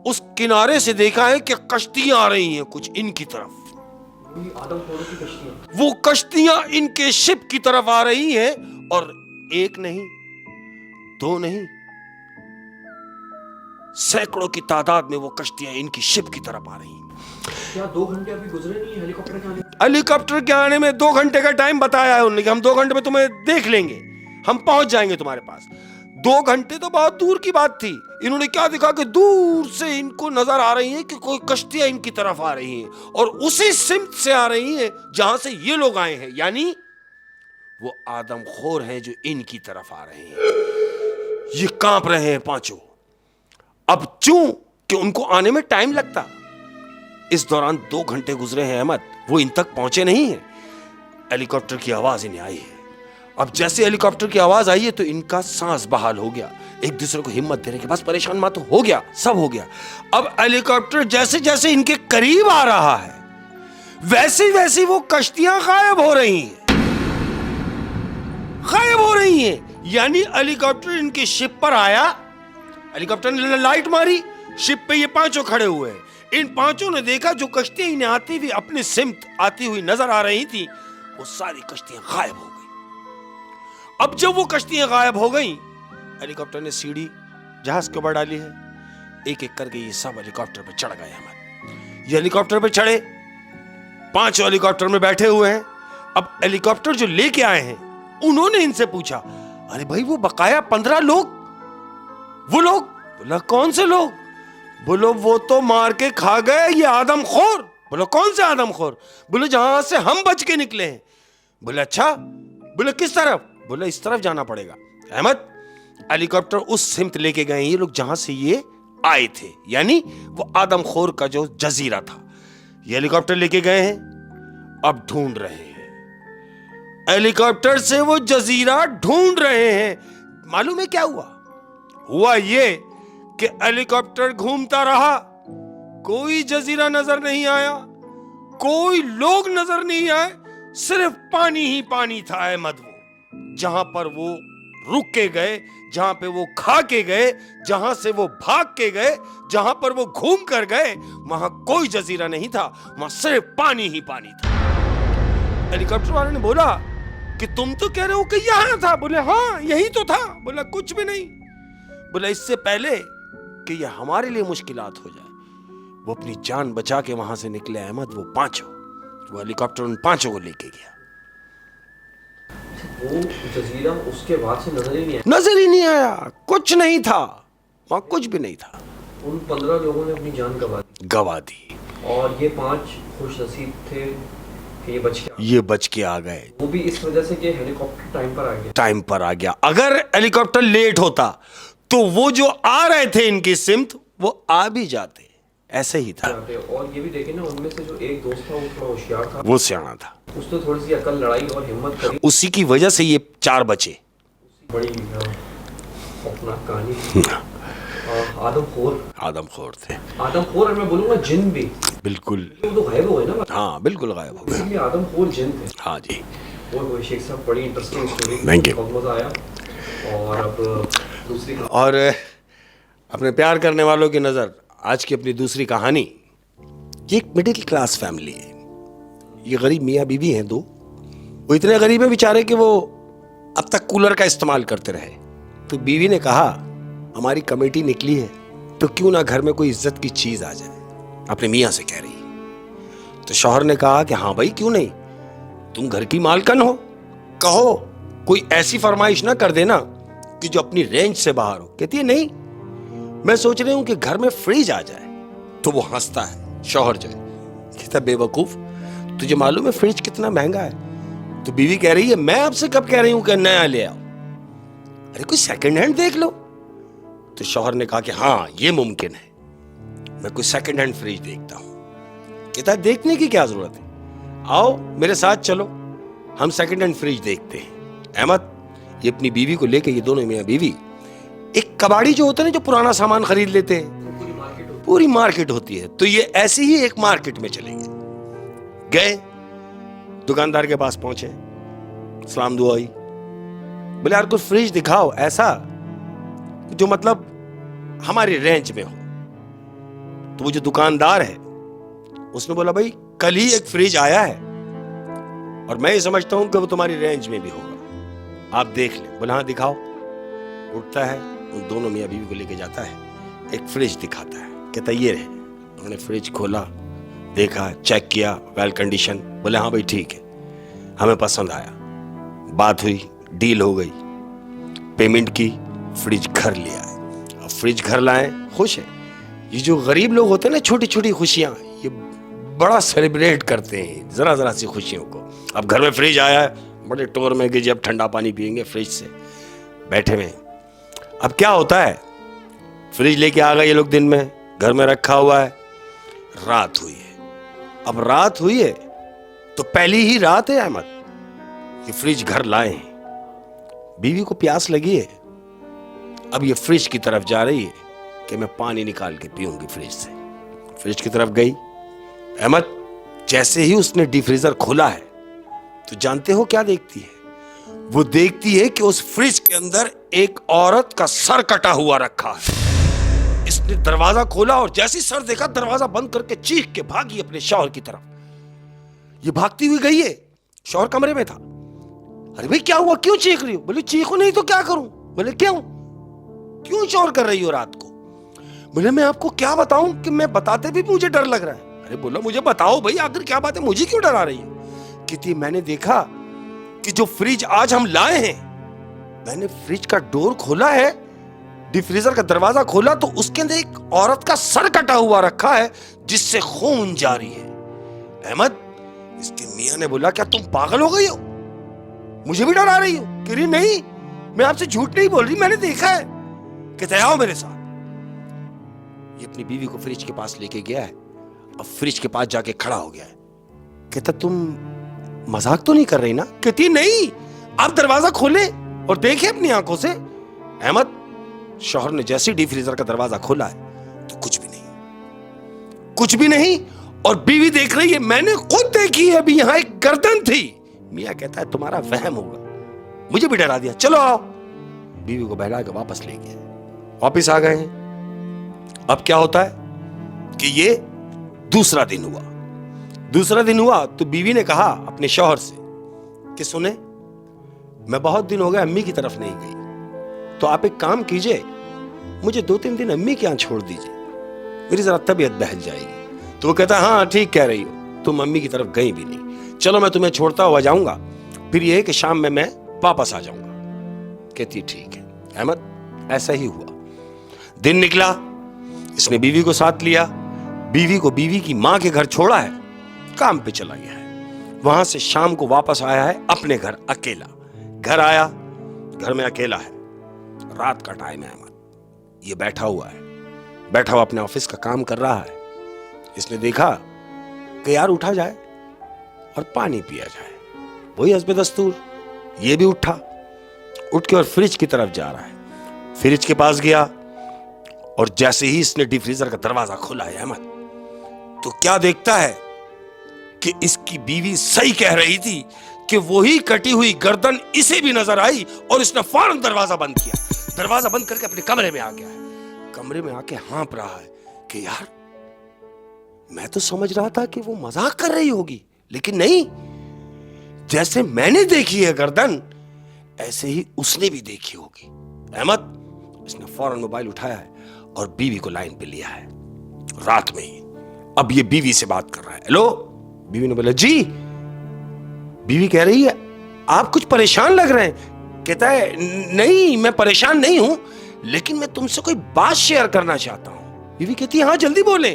उस किनारे से देखा है कि कश्तियां आ रही हैं कुछ इनकी तरफ। आदमखोरों की कश्तियां, वो कश्तियां इनके शिप की तरफ आ रही हैं, और एक नहीं, 2 नहीं, सैकड़ों की तादाद में वो कश्तियां इनकी शिप की तरफ आ रही हैं। क्या 2 घंटे अभी गुजरे नहीं हेलीकॉप्टर के आने? हेलीकॉप्टर के आने में 2 घंटे का टाइम बताया है उन्होंने कि हम 2 घंटे में तुम्हें देख लेंगे, हम पहुंच जाएंगे तुम्हारे पास। 2 घंटे तो बहुत दूर की बात थी। इन्होंने क्या देखा कि दूर से इनको नजर आ रही है कि कोई कश्तियां इनकी तरफ आ रही हैं, और उसी सिमत से आ रही हैं जहां से ये लोग आए हैं, यानी वो आदमखोर हैं जो इनकी तरफ आ रहे हैं। ये कांप रहे हैं पांचों। अब चूं कि उनको आने में टाइम लगता, इस दौरान 2 घंटे गुजरे हैं अहमद, वो इन तक पहुंचे नहीं हैं। हेलीकॉप्टर की आवाज इन्हें आई है। अब जैसे हेलीकॉप्टर की आवाज आई है तो इनका सांस बहाल हो गया, एक दूसरे को हिम्मत दे रहे कि बस परेशान मत हो गया, सब हो गया। अब हेलीकॉप्टर जैसे जैसे इनके करीब आ रहा है, वैसे वैसे वो कश्तियां गायब हो रही हैं, गायब हो रही हैं। यानी हेलीकॉप्टर इनकी शिप पर आया, हेलीकॉप्टर ने लाइट मारी, शिप पे ये पांचों खड़े हुए हैं। इन पांचों ने देखा जो कश्तियां इन्हें आती हुई अपने सिमत आती हुई नजर आ रही थी, वो सारी कश्तियां गायब हो गई। अब जब वो कश्तियां गायब हो गई, हेलीकॉप्टर ने सीढ़ी जहाज के ऊपर डाली है, एक एक करके ये सब हेलीकॉप्टर पे चढ़ गए। हम ये हेलीकॉप्टर पे चढ़े, 5 हेलीकॉप्टर में बैठे हुए हैं। अब हेलीकॉप्टर जो लेके आए हैं, उन्होंने इनसे पूछा, अरे भाई वो बकाया 15 लोग, वो लोग? बोला कौन से लोग? बोलो वो तो मार के खा गए ये आदमखोर। बोलो कौन से आदमखोर? बोले जहां से हम बच के निकले हैं। बोले अच्छा। बोले किस तरफ? बोले इस तरफ जाना पड़ेगा। अहमद हेलीकॉप्टर उस सिमत लेके गए ये लोग जहां से ये आए थे, यानी वो आदमखोर का जो जजीरा था। ये हेलीकॉप्टर लेके गए हैं, अब ढूंढ रहे हैं, हेलीकॉप्टर से वो जजीरा ढूंढ रहे हैं। मालूम है क्या हुआ? हुआ ये कि हेलीकॉप्टर घूमता रहा, कोई जजीरा नजर नहीं आया, कोई लोग नजर नहीं आए, सिर्फ पानी ही पानी था अहमद। वो जहां पर वो रुक के गए, जहां पे वो खा के गए, जहां से वो भाग के गए, जहां पर वो घूम कर गए, वहां कोई जजीरा नहीं था, वहां सिर्फ पानी ही पानी था। हेलीकॉप्टर वाले ने बोला कि तुम तो कह रहे हो कि यहां था। बोले हाँ यही तो था। बोला कुछ भी नहीं। बोला इससे पहले कि ये हमारे लिए मुश्किलात हो जाए, वो अपनी जान बचा के वहां से निकले अहमद। वो पांचों, वो हेलीकॉप्टर उन पांचों को लेके गया। वो जजीरा उसके बाद से नजर ही नहीं आया? नजर ही नहीं आया, कुछ नहीं था वहां, कुछ भी नहीं था। उन 15 लोगों ने अपनी जान गवा दी, और ये 5 खुश नसीब थे कि ये बच के आ गए। वो भी इस वजह से कि हेलीकॉप्टर टाइम पर आ गया। अगर हेलीकॉप्टर लेट होता तो वो जो आ रहे थे इनकी सिमत, वो आ भी जाते। ऐसे ही था। और ये भी देखे ना, उनमें से जो एक दोस्त था वो थोड़ा होशियार था, वो सियाना था, उसने थोड़ी सी अकल लड़ाई और हिम्मत करी, उसी की वजह से ये 4 बचे। बड़ी खौफनाक कहानी। आदमखोर थे। आदमखोर मैं बोलूंगा जिन भी, बिल्कुल। वो तो गायब हो गए ना। हाँ बिल्कुल गायब हो गए। आदमखोर जिन थे। हाँ जी। वो शेख साहब बड़ी इंटरेस्टिंग स्टोरी, Thank you. बहुत मजा आया। और अब दूसरी और अपने प्यार करने वालों की नजर आज की अपनी दूसरी कहानी। ये एक मिडिल क्लास फैमिली है। ये गरीब मियाँ बीवी हैं दो। वो इतने गरीब हैं बेचारे कि वो अब तक कूलर का इस्तेमाल करते रहे। तो बीवी ने कहा हमारी कमेटी निकली है तो क्यों ना घर में कोई इज्जत की चीज आ जाए, अपने मियाँ से कह रही। तो शौहर ने कहा कि हाँ भाई क्यों नहीं, तुम घर की मालकन हो, कहो कोई ऐसी फरमाइश ना कर देना कि जो अपनी रेंज से बाहर हो। कहती है नहीं, मैं सोच रही हूं कि घर में फ्रिज आ जाए। तो वो हंसता है शौहर जो है, कहता बेवकूफ, तुझे मालूम है फ्रिज कितना महंगा है। तो बीवी कह रही है मैं आपसे कब कह रही हूं कि नया ले आओ, अरे कोई सेकंड हैंड देख लो। तो शौहर ने कहा कि हाँ ये मुमकिन है, मैं कोई सेकंड हैंड फ्रिज देखता हूं। कहता है देखने की क्या जरूरत है, आओ मेरे साथ चलो, हम सेकंड हैंड फ्रिज देखते हैं। अहमद ये अपनी बीवी को लेके, ये दोनों मियां बीवी, एक कबाड़ी जो होता है ना जो पुराना सामान खरीद लेते हैं, पूरी मार्केट होती है, तो ये ऐसी ही एक मार्केट में चले गए। दुकानदार के पास पहुंचे, सलाम दुआ हुई, बोले यार कुछ फ्रिज दिखाओ ऐसा जो मतलब हमारी रेंज में हो। तो वो जो दुकानदार है उसने बोला भाई कल ही एक फ्रिज आया है और मैं ये समझता हूं कि वो तुम्हारी रेंज में भी होगा, आप देख ले। बोला हाँ दिखाओ। उठता है, उन दोनों मियाँ बीवी को लेके जाता है, एक फ्रिज दिखाता है, कहता ये रहे। उन्होंने फ्रिज खोला, देखा, चेक किया, वेल कंडीशन। बोले हाँ भाई ठीक है, हमें पसंद आया। बात हुई, डील हो गई, पेमेंट की, फ्रिज घर ले आए। अब फ्रिज घर लाए, खुश है। ये जो गरीब लोग होते हैं ना, छोटी छोटी खुशियां, ये बड़ा सेलिब्रेट करते हैं जरा जरा सी खुशियों को। अब घर में फ्रिज आया है, बड़े टोर में कि जब ठंडा पानी पियेंगे फ्रिज से, बैठे में। अब क्या होता है, फ्रिज लेके आ गए ये लोग, दिन में घर में रखा हुआ है। रात हुई है। अब रात हुई है तो पहली ही रात है अहमद, ये फ्रिज घर लाए हैं। बीवी को प्यास लगी है, अब ये फ्रिज की तरफ जा रही है कि मैं पानी निकाल के पीऊंगी फ्रिज से। फ्रिज की तरफ गई। अहमद जैसे ही उसने डिफ्रीजर खोला है तो जानते हो क्या देखती है? वो देखती है कि उस फ्रिज के अंदर एक औरत का सर कटा हुआ रखा है। इसने दरवाजा खोला और जैसे ही सर देखा, दरवाजा बंद करके चीख के भागी अपने शौहर की तरफ। ये भागती हुई गई है, शौहर कमरे में था। अरे भाई क्या हुआ, क्यों चीख रही हो? बोले चीखो नहीं तो क्या करूं। बोले क्यों शोर कर रही हो रात को? बोले मैं आपको क्या बताऊं कि मैं बताते भी मुझे डर लग रहा है। अरे बोला मुझे बताओ भाई आखिर क्या बात है, मुझे क्यों डरा रही हो? कहती मैंने देखा कि जो फ्रिज आज हम लाए हैं, मैंने फ्रिज का डोर खोला है, डिफ्रीजर का दरवाजा खोला तो उसके अंदर एक औरत का सर कटा हुआ रखा है जिससे खून जारी है। अहमद इसके मियां ने बोला क्या तुम पागल हो गई हो, मुझे भी डरा रही हो? कह रही नहीं, मैं आपसे झूठ नहीं बोल रही, मैंने देखा है। कहते आओ मेरे साथ। ये अपनी बीवी को फ्रिज के पास लेके गया है। अब फ्रिज के पास जाके खड़ा हो गया है। कहता तुम मजाक तो नहीं कर रही ना? कहती नहीं, आप दरवाजा खोले और देखे अपनी आंखों से। अहमद शौहर ने जैसे ही डिफ्रीजर का दरवाजा खोला है तो कुछ भी नहीं। और बीवी देख रही है, मैंने खुद देखी है, अभी यहां एक गर्दन थी। मियां कहता है तुम्हारा वहम होगा, मुझे भी डरा दिया, चलो आओ। बीवी को बहला के वापस ले गया। वापस आ गए हैं। अब क्या होता है कि ये दूसरा दिन हुआ तो बीवी ने कहा अपने शौहर से कि सुने, मैं बहुत दिन हो गए अम्मी की तरफ नहीं गई, तो आप एक काम कीजिए, मुझे 2-3 दिन अम्मी के यहां छोड़ दीजिए, मेरी जरा तबीयत बहल जाएगी। तो वो कहता हाँ ठीक कह रही हो, तुम अम्मी की तरफ गई भी नहीं, चलो मैं तुम्हें छोड़ता हुआ जाऊंगा, फिर यह है कि शाम में मैं वापस आ जाऊंगा। कहती ठीक है। अहमद ऐसा ही हुआ। दिन निकला, इसने बीवी को साथ लिया, बीवी को बीवी की मां के घर छोड़ा है, काम पे चला गया है। वहां से शाम को वापस आया है अपने घर अकेला। घर आया, घर में अकेला है, रात का टाइम है। अहमद ये बैठा हुआ अपने ऑफिस का काम कर रहा है। इसने देखा कि यार उठा जाए और पानी पिया जाए। वही हस्बे दस्तूर ये भी उठ के और फ्रिज की तरफ जा रहा है। फ्रिज के पास गया और जैसे ही इसने डिफ्रीजर का दरवाजा खोला है अहमद, तो क्या देखता है कि इसकी बीवी सही कह रही थी कि वही कटी हुई गर्दन इसे भी नजर आई और इसने फौरन दरवाजा बंद किया। दरवाजा बंद करके अपने कमरे में आ गया है। कमरे में आके हाँप रहा है कि यार, मैं तो समझ रहा था कि वो मजाक कर रही होगी, लेकिन नहीं, जैसे मैंने देखी है गर्दन, ऐसे ही उसने भी देखी होगी। अहमद, इसने फौरन मोबाइल उठाया है और बीवी को लाइन पे लिया है रात में ही। अब ये बीवी से बात कर रहा है। हेलो, बीवी ने बोला जी। बीवी कह रही है आप कुछ परेशान लग रहे हैं। कहता है नहीं, मैं परेशान नहीं हूं, लेकिन मैं तुमसे कोई बात शेयर करना चाहता हूं। बीवी कहती है हाँ जल्दी बोले,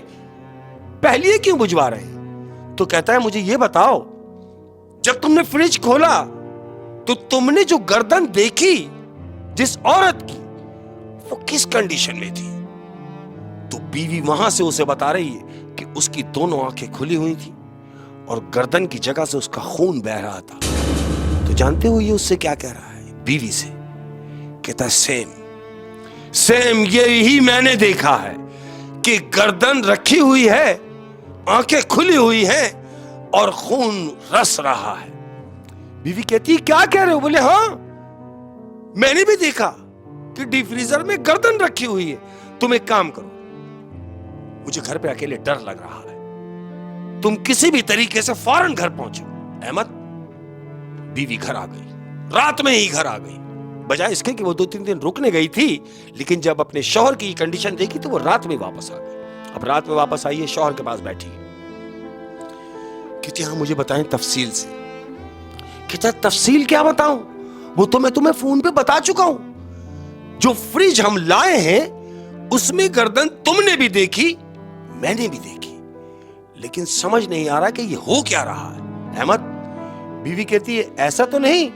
पहले क्यों बुझवा रहे हैं? तो कहता है मुझे ये बताओ, जब तुमने फ्रिज खोला तो तुमने जो गर्दन देखी जिस औरत की, वो किस कंडीशन में थी? तो बीवी वहां से उसे बता रही है कि उसकी दोनों आंखें खुली हुई थी और गर्दन की जगह से उसका खून बह रहा था। तो जानते हो ये उससे क्या कह रहा है? बीवी से कहता है सेम सेम यही मैंने देखा है कि गर्दन रखी हुई है, आंखें खुली हुई हैं और खून रस रहा है। बीवी कहती क्या कह रहे हो? बोले हाँ, मैंने भी देखा कि डीप फ्रीजर में गर्दन रखी हुई है। तुम एक काम करो, मुझे घर पे अकेले डर लग रहा है, तुम किसी भी तरीके से फौरन घर पहुंचो। अहमद, बीवी घर आ गई, रात में ही घर आ गई। बजाय इसके कि वो 2-3 दिन रुकने गई थी, लेकिन जब अपने शौहर की कंडीशन देखी तो वो रात में वापस आ गई। अब रात में वापस आई है, शौहर के पास बैठी है। कहती हाँ मुझे बताएं तफसील से। कहता तफसील क्या बताऊं, वो तो मैं तुम्हें फोन पे बता चुका हूं। जो फ्रिज हम लाए हैं उसमें गर्दन तुमने भी देखी, मैंने भी देखी, लेकिन समझ नहीं आ रहा कि ये हो क्या रहा है। अहमद, बीवी कहती है ऐसा तो नहीं,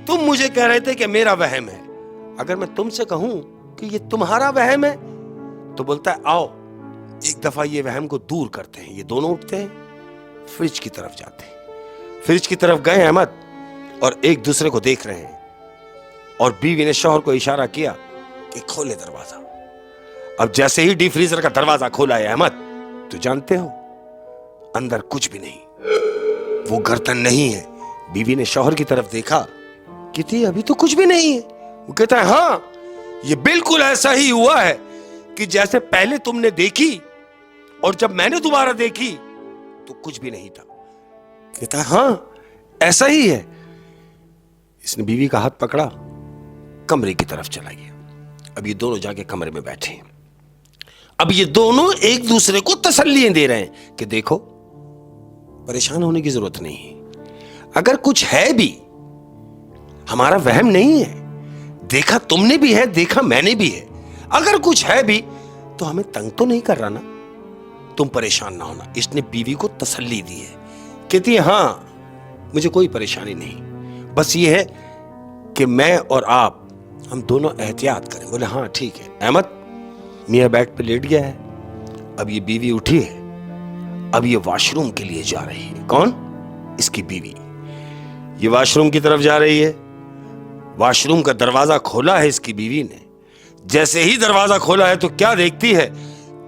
तुम मुझे कह रहे थे कि मेरा वहम है। अगर मैं तुमसे कहूं कि ये तुम्हारा वहम है, तो बोलता है आओ एक दफा ये वहम को दूर करते हैं। ये दोनों उठते हैं, फ्रिज की तरफ जाते हैं। फ्रिज की तरफ गए अहमद और एक दूसरे को देख रहे हैं, और बीवी ने शौहर को इशारा किया कि खोले दरवाजा। अब जैसे ही डीप फ्रीजर का दरवाजा खोला है अहमद, तो जानते हो अंदर कुछ भी नहीं, वो गर्दन नहीं है। बीवी ने शौहर की तरफ देखा, कहती अभी तो कुछ भी नहीं है। वो कहता है हाँ, ये बिल्कुल ऐसा ही हुआ है कि जैसे पहले तुमने देखी और जब मैंने दोबारा देखी तो कुछ भी नहीं था। कहता है हाँ ऐसा ही है। इसने बीवी का हाथ पकड़ा, कमरे की तरफ चला गया। अब ये दोनों जाके कमरे में बैठे हैं। अब ये दोनों एक दूसरे को तसल्लियां दे रहे हैं कि देखो परेशान होने की जरूरत नहीं है, अगर कुछ है भी हमारा वहम नहीं है, देखा तुमने भी है, देखा मैंने भी है, अगर कुछ है भी तो हमें तंग तो नहीं कर रहा ना, तुम परेशान ना होना। इसने बीवी को तसल्ली दी है। कहती है हाँ मुझे कोई परेशानी नहीं, बस ये है कि मैं और आप हम दोनों एहतियात करें। बोले हाँ ठीक है। अहमद, मियां बेड पे लेट गया है। अब ये बीवी उठी है, अब ये वॉशरूम के लिए जा रही है। कौन? इसकी बीवी। ये वॉशरूम की तरफ जा रही है। वॉशरूम का दरवाजा खोला है इसकी बीवी ने। जैसे ही दरवाजा खोला है तो क्या देखती है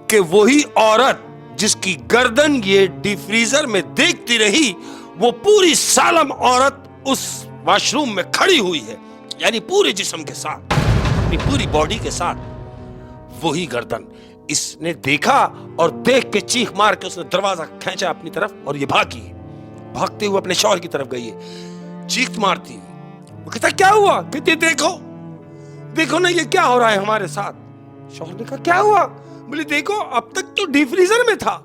कि वही औरत जिसकी गर्दन ये डीप फ्रीजर में देखती रही, वो पूरी सालम औरत उस वॉशरूम में खड़ी हुई है, यानी पूरे जिस्म के साथ, अपनी पूरी बॉडी के साथ। वही गर्दन इसने देखा और देख के चीख मार के उसने दरवाजा खींचा अपनी तरफ और ये भागी, भागते हुए अपने शौहर की तरफ गई है, चीख मारती। वो कहता क्या हुआ? कहती देखो देखो ना ये क्या हो रहा है हमारे साथ। शौहर ने कहा क्या हुआ? बोले देखो अब तक तो डीप फ्रीजर में था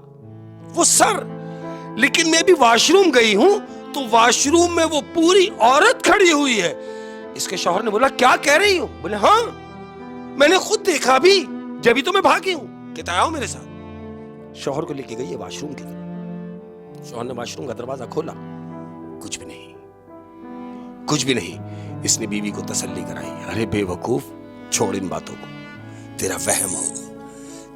वो सर, लेकिन मैं भी वॉशरूम गई हूं तो वॉशरूम में वो पूरी औरत खड़ी हुई है। इसके शौहर ने बोला क्या कह रही हो? बोले हाँ मैंने खुद देखा भी, जब भी तो मैं भागी हूं। कहता आओ मेरे साथ। शौहर को लेके गई है वॉशरूम की तरफ। शौहर ने वॉशरूम का दरवाजा खोला, कुछ भी नहीं, कुछ भी नहीं। इसने बीवी को तसल्ली कराई, अरे बेवकूफ छोड़ इन बातों को, तेरा वहम होगा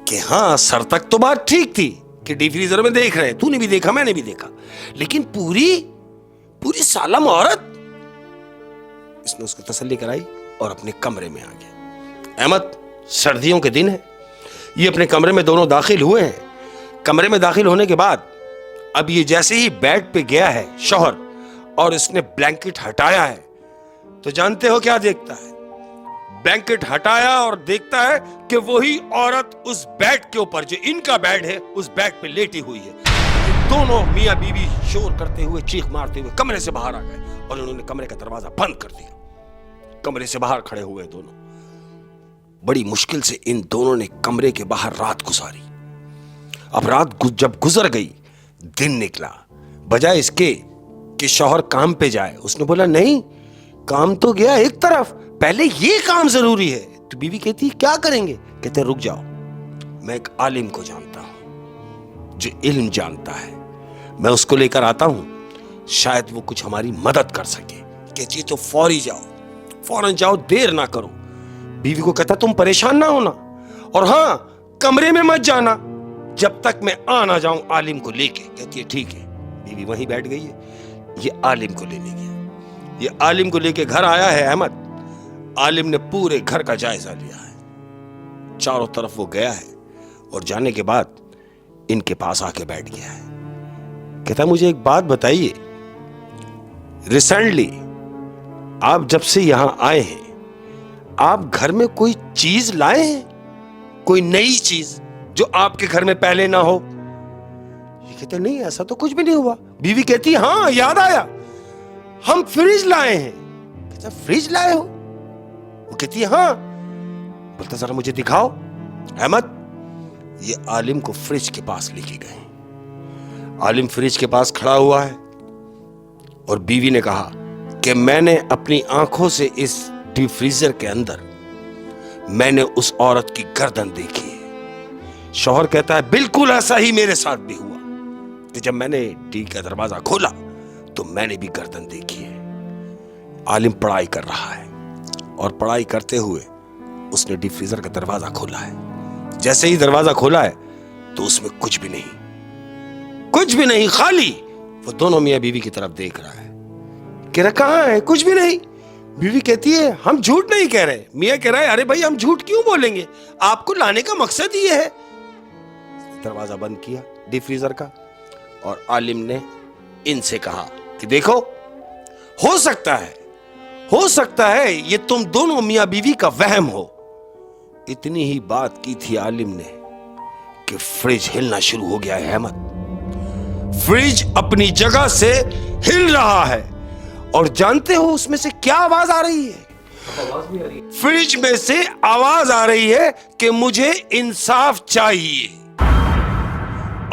कि हाँ सर तक तो बात ठीक थी कि डीप फ्रीजर में देख रहे हैं, तूने भी देखा मैंने भी देखा, लेकिन पूरी सालम औरत। इसने उसको तसल्ली कराई और अपने कमरे में आ गया। अहमद, सर्दियों के दिन है, ये अपने कमरे में दोनों दाखिल हुए हैं। कमरे में दाखिल होने के बाद अब ये जैसे ही बेड पे गया है शौहर और इसने ब्लैंकेट हटाया है, तो जानते हो क्या देखता है? ब्लैंकेट हटाया और देखता है कि वही औरत उस बेड के ऊपर, जो इनका बेड है, उस बेड पे लेटी हुई है। दोनों मियां बीवी शोर करते हुए, चीख मारते हुए कमरे से बाहर आ गए और उन्होंने कमरे का दरवाजा बंद कर दिया। कमरे से बाहर खड़े हुए दोनों, बड़ी मुश्किल से इन दोनों ने कमरे के बाहर रात गुजारी। अब रात जब गुजर गई, दिन निकला। बजाय इसके कि शौहर काम पे जाए, उसने बोला नहीं, काम तो गया एक तरफ, पहले ये काम जरूरी है। तो बीवी कहती क्या करेंगे? कहते रुक जाओ, मैं एक आलिम को जानता हूं जो इल्म जानता है, मैं उसको लेकर आता हूं, शायद वो कुछ हमारी मदद कर सके। कहती तो फौरी जाओ, फौरन जाओ, देर ना करो। बीवी को कहता तुम परेशान ना होना, और हां, कमरे में मत जाना जब तक मैं आ ना जाऊं आलिम को लेके। कहती है ठीक है। बीवी वहीं बैठ गई है, ये आलिम को लेने गया। ये आलिम को लेके घर आया है अहमद। आलिम ने पूरे घर का जायजा लिया है, चारों तरफ वो गया है, और जाने के बाद इनके पास आके बैठ गया है। कहता मुझे एक बात बताइए, रिसेंटली आप जब से यहां आए हैं, आप घर में कोई चीज लाए हैं, कोई नई चीज जो आपके घर में पहले ना हो? ये कहते नहीं, ऐसा तो कुछ भी नहीं हुआ। बीवी कहती हां, याद आया, हम फ्रिज लाए हैं। कहता फ्रिज लाए हो? वो कहती हां। बोलता जरा मुझे दिखाओ। अहमद, ये आलिम को फ्रिज के पास लेके गए। आलिम फ्रिज के पास खड़ा हुआ है और बीवी ने कहा कि मैंने अपनी आंखों से इस डीप फ्रीजर के अंदर मैंने उस औरत की गर्दन देखी है। शौहर कहता है बिल्कुल ऐसा ही मेरे साथ भी हुआ कि जब मैंने डी का दरवाजा खोला तो मैंने भी गर्दन देखी है। आलिम पढ़ाई कर रहा है और पढ़ाई करते हुए उसने डीप फ्रीजर का दरवाजा खोला है। जैसे ही दरवाजा खोला है तो उसमें कुछ भी नहीं, कुछ भी नहीं, खाली। वो दोनों मियां बीवी की तरफ देख रहा है। कह रहा कहां है? कुछ भी नहीं। बीवी कहती है हम झूठ नहीं कह रहे। मियां कह रहा है अरे भाई हम झूठ क्यों बोलेंगे, आपको लाने का मकसद ही है। दरवाजा बंद किया डीप फ्रीजर का, और आलिम ने इनसे कहा कि देखो, हो सकता है ये तुम दोनों मियां बीवी का वहम हो। इतनी ही बात की थी आलिम ने कि फ्रिज हिलना शुरू हो गया है अहमद। फ्रिज अपनी जगह से हिल रहा है, और जानते हो उसमें से क्या आवाज आ रही है? आवाज भी आ रही है। फ्रिज में से आवाज आ रही है कि मुझे इंसाफ चाहिए।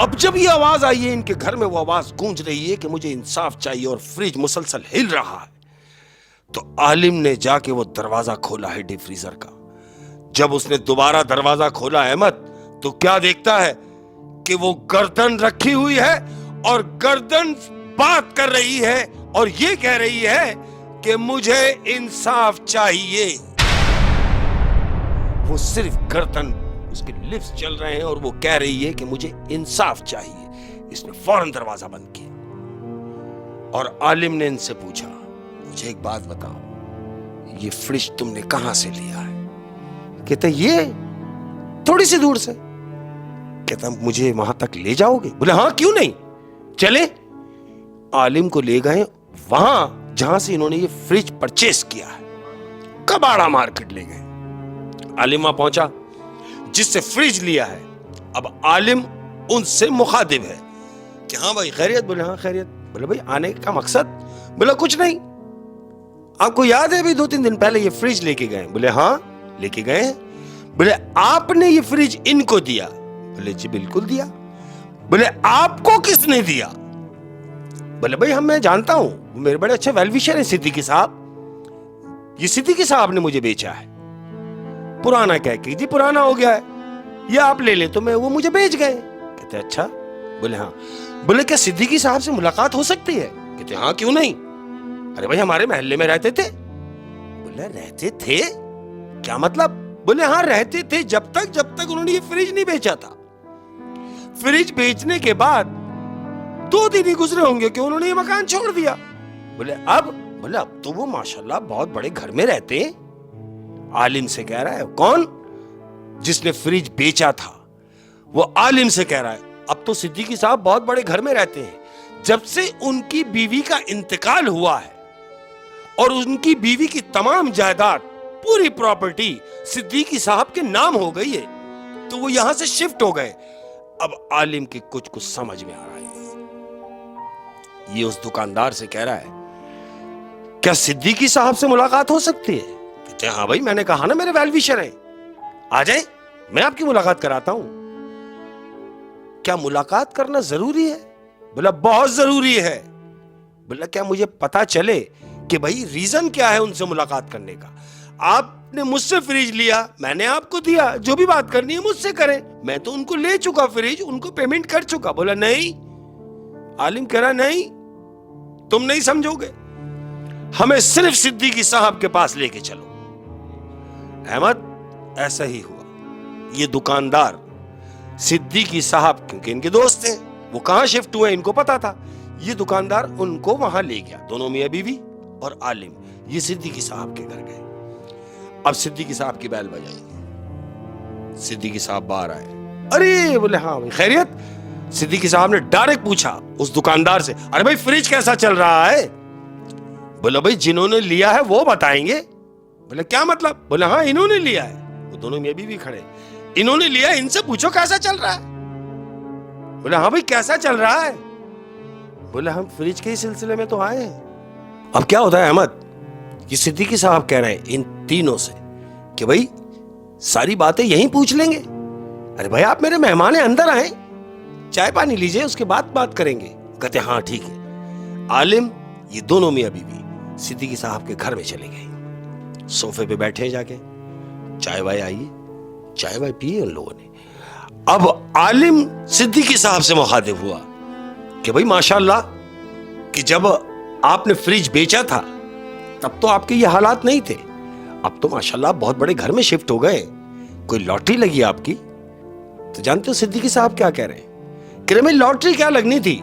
अब जब ये आवाज आई है इनके घर में, वो आवाज गूंज रही है कि मुझे इंसाफ चाहिए, और फ्रिज मुसलसल हिल रहा है। तो आलिम ने जाके वो दरवाजा खोला है डीप फ्रीजर का। जब उसने दोबारा दरवाजा खोला अहमद, तो क्या देखता है कि वो गर्दन रखी हुई है, और गर्दन बात कर रही है और ये कह रही है कि मुझे इंसाफ चाहिए। वो सिर्फ गर्दन, उसके लिप्स चल रहे हैं और वो कह रही है कि मुझे इंसाफ चाहिए। इसने फौरन दरवाजा बंद किया और आलिम ने इनसे पूछा मुझे एक बात बताओ, ये फ्रिज तुमने कहां से लिया है? कहते ये थोड़ी सी दूर से। कहता मुझे वहां तक ले जाओगे? बोले हाँ क्यों नहीं, चले। आलिम को ले गए वहां जहां से इन्होंने ये फ्रिज परचेस किया है, कबाड़ा मार्केट ले गए। आलिम वहां पहुंचा जिससे फ्रिज लिया है। अब आलिम उनसे मुखातिब है कि हाँ भाई खैरियत? बोले हाँ खैरियत। बोले भाई आने का मकसद? बोले कुछ नहीं, आपको याद है अभी 2-3 दिन पहले ये फ्रिज लेके गए? बोले हाँ लेके गए हैं। बोले आपने ये फ्रिज इनको दिया? बोले जी बिल्कुल दिया। बोले आपको किसने दिया? बोले भाई मैं जानता हूं, मेरे बड़े अच्छे वेलविशर हैं सिद्दीकी साहब, ये सिद्दीकी साहब ने मुझे बेचा है। पुराना कह के जी पुराना हो गया है, ये आप ले ले, तो मैं वो मुझे बेच गए। कहते अच्छा। बोले हाँ। बोले क्या सिद्दीकी साहब से मुलाकात हो सकती है? कहते हाँ क्यों नहीं। अरे भाई हमारे मोहल्ले में रहते थे। बोले रहते थे क्या मतलब? बोले हाँ रहते थे जब तक उन्होंने ये फ्रिज नहीं बेचा था। फ्रिज बेचने के बाद 2 दिन ही गुजरे होंगे कि उन्होंने ये मकान छोड़ दिया। बोले अब? बोले अब तो वो माशाल्लाह बहुत बड़े घर में रहते हैं। आलिम से कह रहा है, कौन? जिसने फ्रिज बेचा था वो आलिम से कह रहा है अब तो सिद्दीकी साहब बहुत बड़े घर में रहते हैं। जब से उनकी बीवी का इंतकाल हुआ है और उनकी बीवी की तमाम जायदाद, पूरी प्रॉपर्टी सिद्दीकी साहब के नाम हो गई है, तो वो यहां से शिफ्ट हो गए। अब आलिम की कुछ कुछ समझ में आ रहा है। ये उस दुकानदार से कह रहा है, क्या सिद्दीकी साहब से मुलाकात हो सकती है? कहते हैं, हाँ भाई, मैंने कहा ना मेरे वेल विशर हैं, आ जाए, मैं आपकी मुलाकात कराता हूं। क्या मुलाकात करना जरूरी है? बोला बहुत जरूरी है। बोला क्या मुझे पता चले कि भाई रीजन क्या है उनसे मुलाकात करने का? आपने मुझसे फ्रिज लिया, मैंने आपको दिया, जो भी बात करनी है मुझसे करें, मैं तो उनको ले चुका फ्रिज, उनको पेमेंट कर चुका। बोला नहीं। आलिम कह रहा नहीं, तुम नहीं समझोगे, हमें सिर्फ सिद्दीकी साहब के पास लेके चलो। अहमद, ऐसा ही हुआ। ये दुकानदार सिद्दीकी साहब, क्योंकि इनके दोस्त थे, वो कहां शिफ्ट हुए इनको पता था, ये दुकानदार उनको वहां ले गया। दोनों मियां बीवी और आलिम ये सिद्दीकी साहब के घर गए। अब सिद्दीकी साहब की बैल बजाई, सिद्दीकी साहब बाहर आए। अरे बोले हाँ भाई, खैरियत? सिद्दीकी साहब ने डायरेक्ट पूछा उस दुकानदार से, अरे भाई फ्रिज कैसा चल रहा है? बोला भाई जिन्होंने लिया है वो बताएंगे। बोले क्या मतलब? बोले हाँ इन्होंने लिया है। वो दोनों मियां बीवी खड़े, इन्होंने लिया, इनसे पूछो कैसा चल रहा है। बोले हाँ भाई कैसा चल रहा है? बोले हम फ्रिज के ही सिलसिले में तो आए हैं। अब क्या होता है अहमद, ये सिद्दीकी साहब कह रहे हैं इन तीनों से कि भाई सारी बातें यहीं पूछ लेंगे। अरे भाई आप मेरे मेहमान हैं, अंदर आए, चाय पानी लीजिए, उसके बाद बात करेंगे। कहते हाँ ठीक है। आलिम, ये दोनों मियां बीवी सिद्दीकी साहब के घर में चले गए, सोफे पे बैठे जाके, चाय वाय आई, चाय वाय पिए उन लोगों ने। अब आलिम सिद्दीकी साहब से मुखातिब हुआ कि भाई माशाल्लाह कि जब आपने फ्रिज बेचा था तब तो आपके ये हालात नहीं थे, अब तो माशाल्लाह बहुत बड़े घर में शिफ्ट हो गए, कोई लॉटरी लगी आपकी? तो जानते हो सिद्दीकी साहब क्या कह रहे हैं? कह रहे मेरी लॉटरी क्या लगनी थी,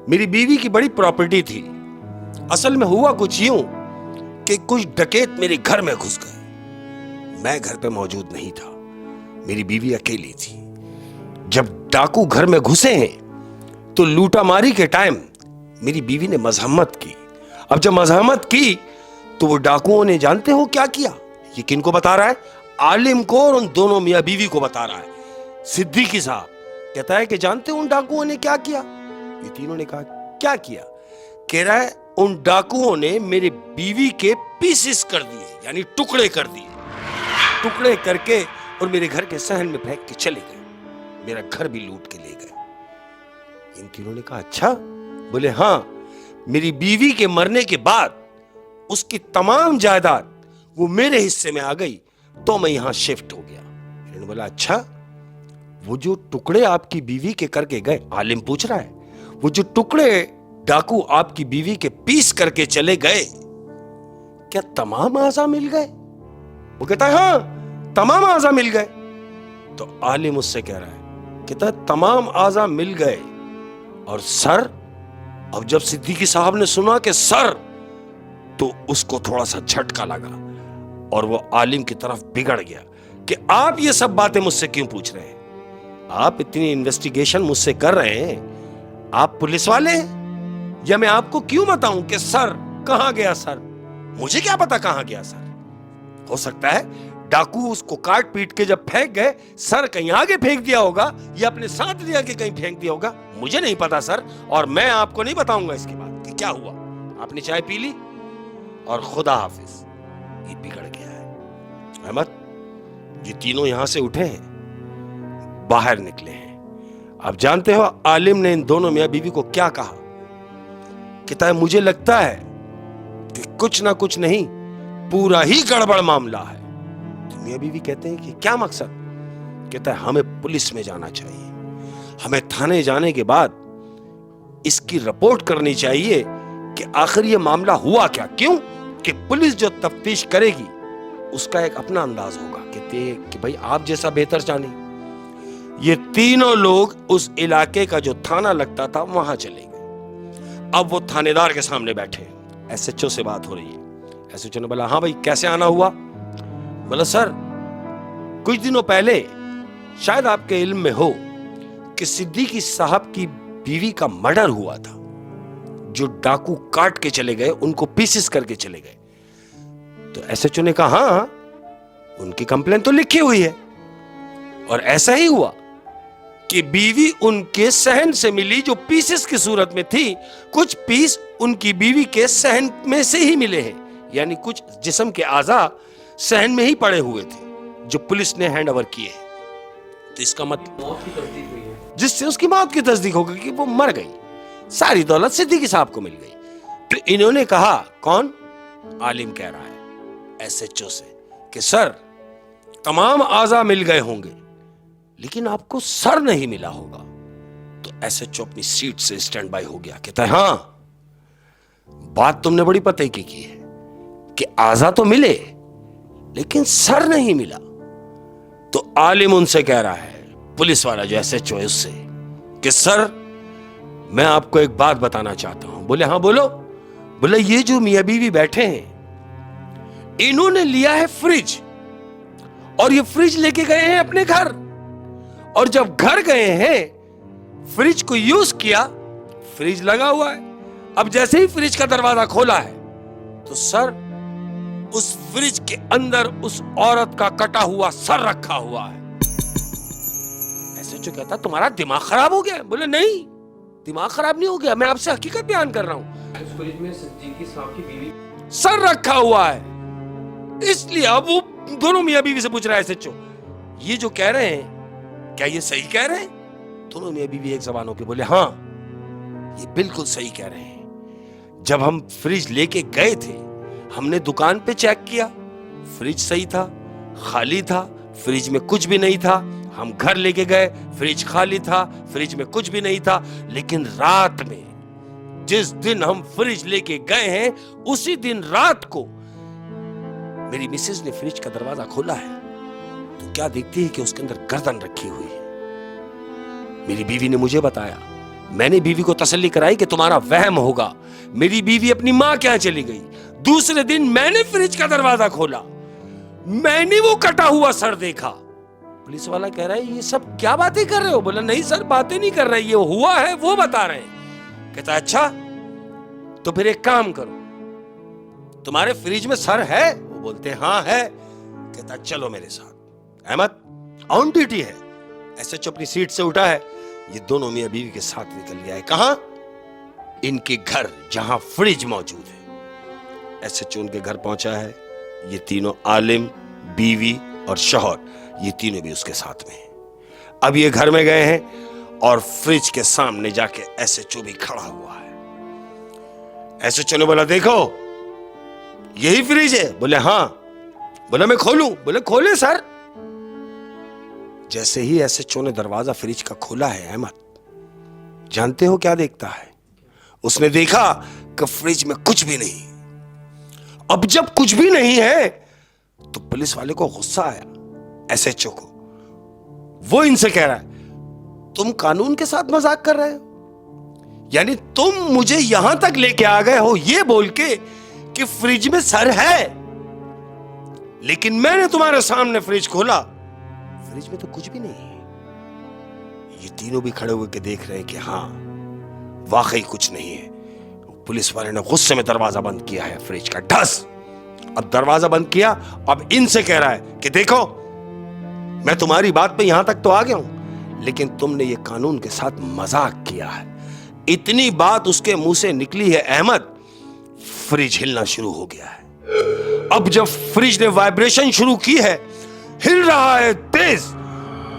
मेरी बीवी की बड़ी प्रॉपर्टी थी। असल में हुआ कुछ यूं कि कुछ डकैत मेरे घर में घुस गए, मैं घर पे मौजूद नहीं था, मेरी बीवी अकेली थी। जब डाकू घर में घुसे हैं तो लूटामारी के टाइम मेरी बीवी ने मजहमत की। अब जब मजहमत की तो वो डाकुओं ने जानते हो क्या किया? ये किनको बता रहा है? आलिम को और उन दोनों मियां बीवी को बता रहा है। सिद्दीकी साहब कहता है कि जानते हो उन डाकुओं ने क्या किया? ये तीनों ने कहा क्या किया? कह रहा है उन डाकुओं ने मेरे बीवी के पीसेस कर दिए, यानी टुकड़े कर दिए, टुकड़े करके और मेरे घर के सहन में फेंक के चले गए, मेरा घर भी लूट के ले गए। इन तीनों ने कहा अच्छा? बोले हाँ, मेरी बीवी के मरने के बाद उसकी तमाम जायदाद वो मेरे हिस्से में आ गई तो मैं यहां शिफ्ट हो गया। इन्होंने बोला अच्छा, वो जो टुकड़े आपकी बीवी के करके गए, आलिम पूछ रहा है, वो जो टुकड़े डाकू आपकी बीवी के पीस करके चले गए, क्या तमाम आज़ा मिल गए? वो कहता है हाँ तमाम आज़ा मिल गए। तो आलिम उससे कह रहा है, कहता है तमाम आज़ा मिल गए और सर? अब जब सिद्दीकी साहब ने सुना कि सर, तो उसको थोड़ा सा झटका लगा और वो आलिम की तरफ बिगड़ गया कि आप ये सब बातें मुझसे क्यों पूछ रहे हैं? आप इतनी इन्वेस्टिगेशन मुझसे कर रहे हैं, आप पुलिस वाले हैं, या मैं आपको क्यों बताऊं कि सर कहां गया? सर मुझे क्या पता कहां गया सर? हो सकता है डाकू उसको काट पीट के जब फेंक गए, सर कहीं आगे फेंक दिया होगा या अपने साथ लिया के कहीं फेंक दिया होगा, मुझे नहीं पता सर, और मैं आपको नहीं बताऊंगा इसके बाद कि क्या हुआ। आपने चाय पी ली और खुदा हाफिज। ये बिगड़ गया है अहमद। ये तीनों यहां से उठे हैं, बाहर निकले हैं। अब जानते हो आलिम ने इन दोनों मियां बीवी को क्या कहा? कहता है मुझे लगता है कि कुछ ना कुछ नहीं, पूरा ही गड़बड़ मामला है। तो मियां बीवी कहते हैं कि क्या मकसद? कहता है हमें पुलिस में जाना चाहिए, हमें थाने जाने के बाद इसकी रिपोर्ट करनी चाहिए कि आखिर ये मामला हुआ क्या। क्यों कि पुलिस जो तफ्तीश करेगी उसका एक अपना अंदाज होगा। कहते हैं कि भाई आप जैसा बेहतर जाने। ये तीनों लोग उस इलाके का जो थाना लगता था वहां चले गए। अब वो थानेदार के सामने बैठे, एसएचओ से बात हो रही है। एसएचओ ने बोला हाँ भाई कैसे आना हुआ? बोला सर कुछ दिनों पहले शायद आपके इल्म में हो कि सिद्दीकी साहब की बीवी का मर्डर हुआ था। जो डाकू काट के चले गए उनको पीसेस करके चले गए। तो एसएचओ ने कहा हाँ, उनकी कंप्लेन तो लिखी हुई है। और ऐसा ही हुआ कि बीवी उनके सहन से मिली, जो पीसेस की सूरत में थी। कुछ पीस उनकी बीवी के सहन में से ही मिले हैं, यानी कुछ जिस्म के आज़ा सहन में ही पड़े हुए थे जो पुलिस ने हैंड ओवर किए हैं। तो इसका मतलब मौत की तस्दीक हुई है, जिससे उसकी मौत की तस्दीक हो गई कि वो मर गई, सारी दौलत सिद्दीकी साहब को मिल गई। तो इन्होंने कहा, कौन? आलिम कह रहा है एसएचओ से कि सर, तमाम आज़ा मिल गए होंगे लेकिन आपको सर नहीं मिला होगा। तो एसएचओ अपनी सीट से स्टैंड बाय हो गया, कहता है हाँ, बात तुमने बड़ी पते की है कि आज़ा तो मिले लेकिन सर नहीं मिला। तो आलिम उनसे कह रहा है, पुलिस वाला जो एसएचओ है उससे, कि सर मैं आपको एक बात बताना चाहता हूं। बोले हाँ बोलो। बोले ये जो मियां बीवी बैठे हैं, इन्होंने लिया है फ्रिज, और ये फ्रिज लेके गए हैं अपने घर, और जब घर गए हैं फ्रिज को यूज किया, फ्रिज लगा हुआ है। अब जैसे ही फ्रिज का दरवाजा खोला है तो सर, उस फ्रिज के अंदर उस औरत का कटा हुआ सर रखा हुआ है। एसएचओ कहता, तुम्हारा दिमाग खराब हो गया? बोले नहीं, दिमाग खराब नहीं हो गया, मैं आपसे हकीकत बयान कर रहा हूं। उस फ्रिज में सिद्दीकी साहब की बीवी सर रखा हुआ है। इसलिए अब वो दोनों मियां बीवी से पूछ रहा है एसएचओ, ये जो कह रहे हैं क्या ये सही कह रहे हैं? दोनों मियां बीवी एक जबान होकर बोले हाँ, ये बिल्कुल सही कह रहे हैं। जब हम फ्रिज लेके गए थे, हमने दुकान पे चेक किया, फ्रिज सही था, खाली था, फ्रिज में कुछ भी नहीं था। हम घर लेके गए, फ्रिज खाली था, फ्रिज में कुछ भी नहीं था। लेकिन रात में, जिस दिन हम फ्रिज लेके गए हैं, उसी दिन रात को मेरी मिसेज ने फ्रिज का दरवाजा खोला है तो क्या देखती है कि उसके अंदर गर्दन रखी हुई है। मेरी बीवी ने मुझे बताया, मैंने बीवी को तसल्ली कराई कि तुम्हारा वहम होगा। मेरी बीवी अपनी मां के यहां चली गई। दूसरे दिन मैंने फ्रिज का दरवाजा खोला, मैंने वो कटा हुआ सर देखा। पुलिस वाला कह रहा है, ये सब क्या बातें कर रहे हो? बोला नहीं सर, बातें नहीं कर रहे, ये हुआ है वो बता रहे हैं। कहता अच्छा, तो फिर एक काम करो, तुम्हारे फ्रिज में सर है? वो बोलते हाँ है। कहता चलो मेरे साथ। अहमद ऑन ड्यूटी है। एसएचओ अपनी सीट से उठा है, ये दोनों मियां बीवी के साथ निकल गया है। कहां? इनके घर, जहां फ्रिज मौजूद है। एसएचओ उनके घर पहुंचा है। ये तीनों, आलिम, बीवी और शौहर, ये तीनों भी उसके साथ में हैं। अब ये घर में गए हैं और फ्रिज के सामने जाके एसएचओ भी खड़ा हुआ है। एसएचओ ने बोला देखो, यही फ्रिज है? बोले हाँ। बोला मैं खोलूं? बोले खोले सर। जैसे ही एसएचओ ने दरवाजा फ्रिज का खोला है, अहमद, जानते हो क्या देखता है? उसने देखा कि फ्रिज में कुछ भी नहीं। अब जब कुछ भी नहीं है तो पुलिस वाले को गुस्सा आया, एसएचओ को। वो इनसे कह रहा है, तुम कानून के साथ मजाक कर रहे हो? यानी तुम मुझे यहां तक लेके आ गए हो ये बोल के कि फ्रिज में सर है, लेकिन मैंने तुम्हारे सामने फ्रिज खोला, फ्रिज में तो कुछ भी नहीं है। ये तीनों भी खड़े होकर देख रहे हैं कि हां, वाकई कुछ नहीं है। पुलिस वाले ने गुस्से में दरवाजा बंद किया है फ्रिज का, ढस। अब दरवाजा बंद किया, अब इनसे कह रहा है कि देखो, मैं तुम्हारी बात पे यहां तक तो आ गया हूं, लेकिन तुमने ये कानून के साथ मजाक किया है। इतनी बात उसके मुंह से निकली है अहमद, फ्रिज हिलना शुरू हो गया है। अब जब फ्रिज ने वाइब्रेशन शुरू की है, हिल रहा है तेज,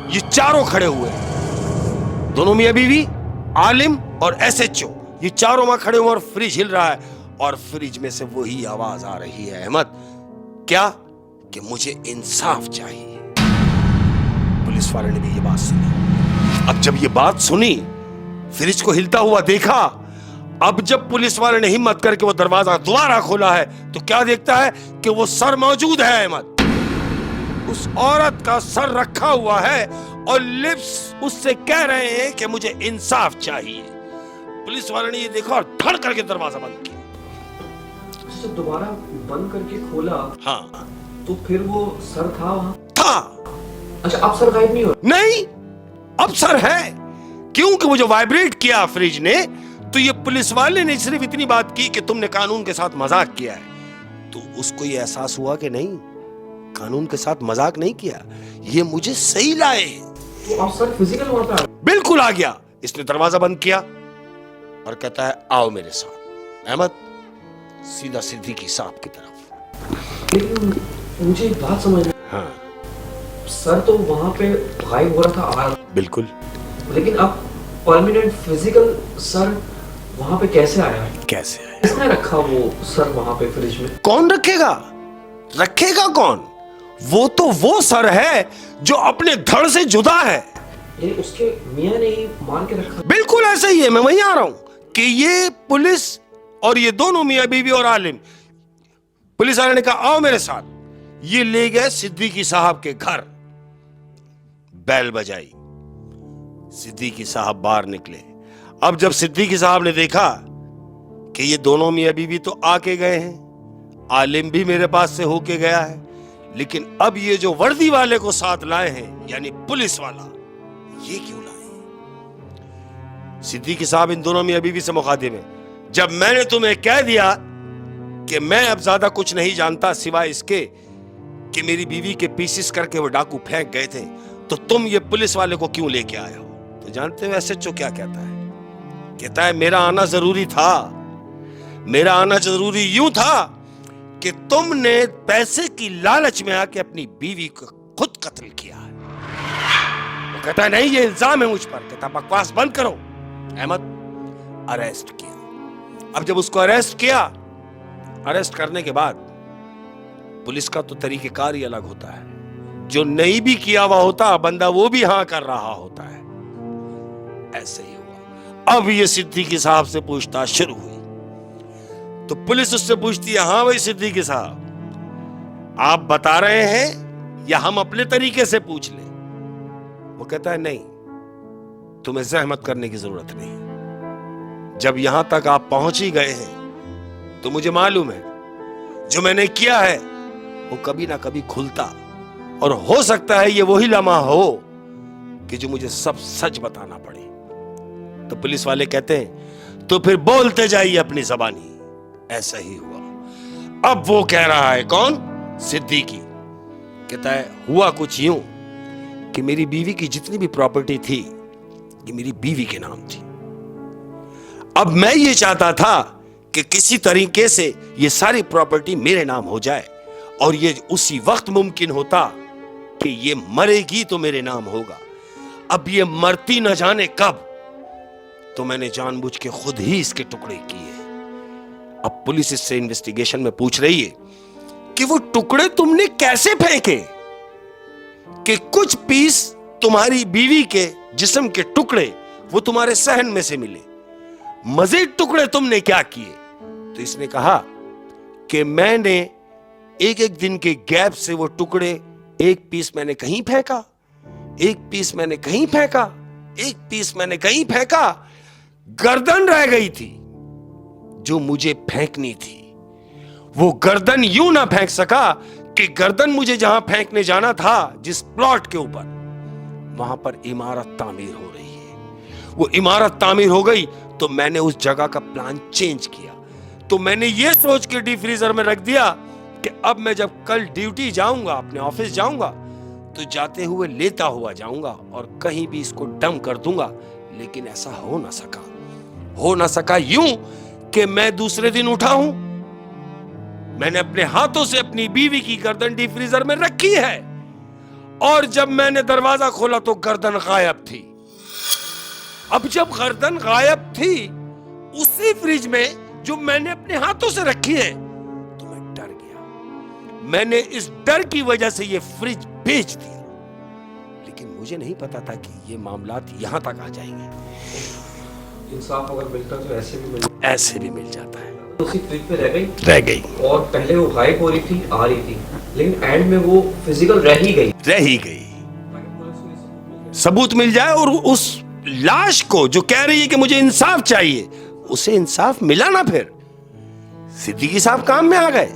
ये चारों खड़े हुए हैं, दोनों मियां बीवी, आलिम और एसएचओ, ये चारों वहां खड़े हुए और फ्रिज हिल रहा है। और फ्रिज में से वही आवाज आ रही है अहमद, क्या? कि मुझे इंसाफ चाहिए। पुलिस वाले ने भी ये बात सुनी। अब जब ये बात सुनी, फ्रिज को हिलता हुआ देखा, अब जब पुलिस वाले ने हिम्मत करके वो दरवाजा दोबारा खोला है तो क्या देखता है कि वो सर मौजूद है अहमद। उस औरत का सर रखा हुआ है और लिप्स उससे कह रहे हैं कि मुझे इंसाफ चाहिए। पुलिस वाले ने ये देखा और धड़ करके दरवाजा बंद किया। जब दोबारा बंद करके खोला, हाँ, तो फिर वो सर था वहां? था। अच्छा, अब सर गायब नहीं हो? नहीं, अब सर है, क्योंकि वो जो वाइब्रेट किया फ्रिज ने, तो ये पुलिस वाले ने सिर्फ इतनी बात की कि तुमने कानून के साथ मजाक किया है, तो उसको ये एहसास हुआ कि नहीं, कानून के साथ मजाक नहीं किया, ये मुझे सही लाए। तो आप सर फिजिकल वहां पे बिल्कुल आ गया। इसने दरवाजा बंद किया और कहता है आओ मेरे साथ। अहमद सीधा सिद्दीकी साहब की तरफ। लेकिन मुझे एक बात समझ नहीं, हाँ सर तो वहां पे गायब हो रहा था, आ रहा था, बिल्कुल, लेकिन अब परमानेंट फिजिकल सर वहां पे कैसे आया? कैसे आया? किसने रखा वो सर वहां पे फ्रिज में? कौन रखेगा? रखेगा कौन? वो तो वो सर है जो अपने धड़ से जुदा है। ये उसके मियां ने ही मान के रखा? बिल्कुल ऐसा ही है। मैं वहीं आ रहा हूं कि ये पुलिस और ये दोनों मियां बीवी और आलिम, पुलिस वाले ने कहा आओ मेरे साथ। ये ले गए सिद्दीकी साहब के घर, बैल बजाई, सिद्दीकी साहब बाहर निकले। अब जब सिद्दीकी साहब ने देखा कि ये दोनों मियां बीवी तो आके गए हैं, आलिम भी मेरे पास से होके गया है, लेकिन अब ये जो वर्दी वाले को साथ लाए हैं, यानी पुलिस वाला, ये क्यों लाए? सिद्दीकी साहब इन दोनों मियां बीवी से मुखातिब है। जब मैंने तुम्हें कह दिया कि मैं अब ज्यादा कुछ नहीं जानता सिवाय इसके कि मेरी बीवी के पीसीस करके वो डाकू फेंक गए थे, तो तुम ये पुलिस वाले को क्यों लेके आए हो? तो जानते हो एसएचओ क्या कहता है? कहता है मेरा आना जरूरी था, मेरा आना जरूरी यूं था कि तुमने पैसे की लालच में आके अपनी बीवी को खुद कत्ल किया है। वो कहता है नहीं, ये इल्जाम है मुझ पर। कहता बकवास बंद करो। अहमद अरेस्ट किया। अब जब उसको अरेस्ट किया, अरेस्ट करने के बाद पुलिस का तो तरीकेकार ही अलग होता है। जो नहीं भी किया हुआ होता बंदा, वो भी हाँ कर रहा होता है। ऐसे ही हुआ। अब ये सिद्दीकी साहब से पूछताछ शुरू हुई। तो पुलिस उससे पूछती है हाँ भाई सिद्दीकी साहब, आप बता रहे हैं या हम अपने तरीके से पूछ लें? वो कहता है नहीं, तुम्हें जहमत करने की जरूरत नहीं। जब यहां तक आप पहुंच ही गए हैं तो मुझे मालूम है जो मैंने किया है वो कभी ना कभी खुलता, और हो सकता है ये वही लम्हा हो कि जो मुझे सब सच बताना पड़े। तो पुलिस वाले कहते हैं तो फिर बोलते जाइए अपनी जबानी। ऐसा ही हुआ। अब वो कह रहा है, कौन? सिद्दीकी। कहता है हुआ कुछ यूं कि मेरी बीवी की जितनी भी प्रॉपर्टी थी ये मेरी बीवी के नाम थी। अब मैं ये चाहता था कि किसी तरीके से ये सारी प्रॉपर्टी मेरे नाम हो जाए, और ये उसी वक्त मुमकिन होता कि ये मरेगी तो मेरे नाम होगा। अब ये मरती न जाने कब, तो मैंने जानबूझ के खुद ही इसके टुकड़े किए। अब पुलिस इससे इन्वेस्टिगेशन में पूछ रही है कि वो टुकड़े तुमने कैसे फेंके, कि कुछ पीस तुम्हारी बीवी के जिस्म के टुकड़े वो तुम्हारे सहन में से मिले, मजीद टुकड़े तुमने क्या किए? तो इसने कहा कि मैंने एक एक दिन के गैप से वो टुकड़े, एक पीस मैंने कहीं फेंका, एक पीस मैंने कहीं फेंका, एक पीस मैंने कहीं फेंका, गर्दन रह गई थी जो मुझे फेंकनी थी। वो गर्दन यूं ना फेंक सका कि गर्दन मुझे जहां फेंकने जाना था, जिस प्लॉट के ऊपर, वहां पर इमारत तामीर हो रही है। वो इमारत तामीर हो गई तो मैंने उस जगह का प्लान चेंज किया। तो मैंने ये सोच के डीप फ्रीजर में रख दिया कि अब मैं जब कल ड्यूटी जाऊंगा, अपने ऑफिस जाऊंगा, तो जाते हुए लेता हुआ जाऊंगा और कहीं भी इसको डम कर दूंगा। लेकिन ऐसा हो ना सका यूं कि मैं दूसरे दिन उठा हूं, मैंने अपने हाथों से अपनी बीवी की गर्दन डीप फ्रीजर में रखी है, और जब मैंने दरवाजा खोला तो गर्दन गायब थी। अब जब गर्दन गायब थी उसी फ्रिज में जो मैंने अपने हाथों से रखी है, तो मैं डर गया। मैंने इस डर की वजह से ये फ्रिज बेच दिया, लेकिन मुझे नहीं पता था कि ये मामलात यहां तक आ जाएंगे। इंसाफ अगर मिलता तो ऐसे भी मिल जाता है। उसी फ्रिज पे रह गई, और पहले वो गायब हो रही थी, आ रही थी, लेकिन एंड में वो फिजिकल रह ही गई। सबूत मिल जाए, और उस लाश को जो कह रही है कि मुझे इंसाफ चाहिए, उसे इंसाफ मिला ना। फिर सिद्दीकी साहब काम में आ गए,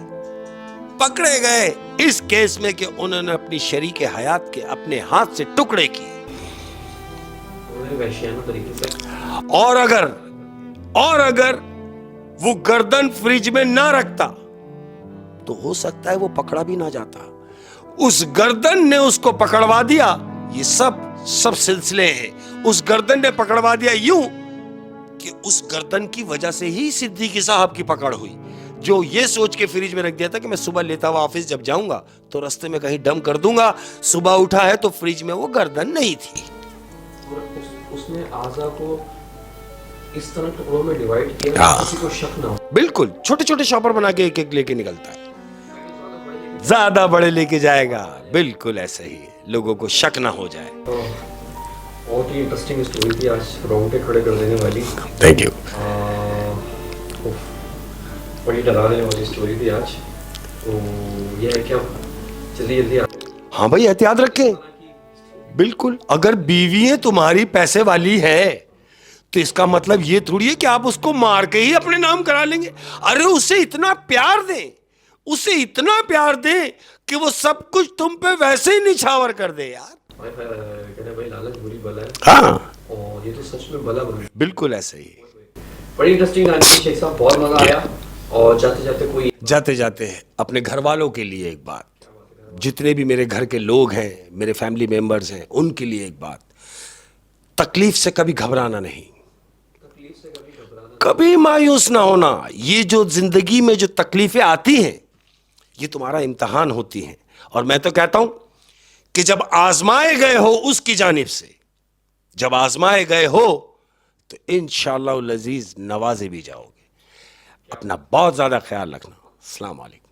पकड़े गए इस केस में कि उन्होंने अपनी शरीके हयात के अपने हाथ से टुकड़े किए। वैश्याना तरीके से। और अगर और अगर वो गर्दन फ्रिज में ना रखता तो हो सकता है वो पकड़ा भी ना जाता। उस गर्दन ने उसको पकड़वा दिया। ये सब सिलसिले हैं। उस गर्दन ने पकड़वा दिया यूं कि उस गर्दन की वजह से ही सिद्दीकी साहब की पकड़ हुई, जो ये सोच के फ्रिज में रख दिया था कि मैं सुबह लेता हुआ ऑफिस जब जाऊंगा तो रास्ते में कहीं डम कर दूंगा। सुबह उठा है तो फ्रिज में वो गर्दन नहीं थी। उसने आज़ा को इस तरह टुकड़ों में डिवाइड किया कि किसी को शक ना हो। बिल्कुल, छोटे छोटे शॉपर बना के एक एक लेके निकलता है, ज्यादा बड़े लेके जाएगा। बिल्कुल ऐसे ही, लोगों को शक ना हो जाए। बहुत ही इंटरेस्टिंग स्टोरी थी आज, रोंगटे खड़े कर देने वाली। Thank you. बड़ी डरा देने वाली स्टोरी थी आज। तो ये है कि आप जल्दी जल्दी हाँ भाई, एहतियात रखें। बिल्कुल, अगर बीवी तुम्हारी पैसे वाली है तो इसका मतलब ये थोड़ी है कि आप उसको मार के ही अपने नाम करा लेंगे। अरे उसे इतना प्यार दें, उसे इतना प्यार दें कि वो सब कुछ तुम पे वैसे ही निछावर कर दे यार। कहते भाई लालच बुरी बला है। हाँ, और ये तो सच में बला बुरी। बिल्कुल ऐसे ही। बड़ी इंटरेस्टिंग कहानी शेख साहब, बहुत मजा आया। और जाते जाते अपने घर वालों के लिए एक बात, जितने भी मेरे घर के लोग हैं, मेरे फैमिली मेंबर्स हैं, उनके लिए एक बात, तकलीफ से कभी घबराना नहीं, कभी मायूस ना होना। ये जो जिंदगी में जो तकलीफें आती हैं ये तुम्हारा इम्तिहान होती हैं। और मैं तो कहता हूं कि जब आजमाए गए हो उसकी जानिब से, जब आजमाए गए हो तो इंशाअल्लाह अज़ीज नवाजे भी जाओगे। अपना बहुत ज्यादा ख्याल रखना। अस्सलाम वालेकुम।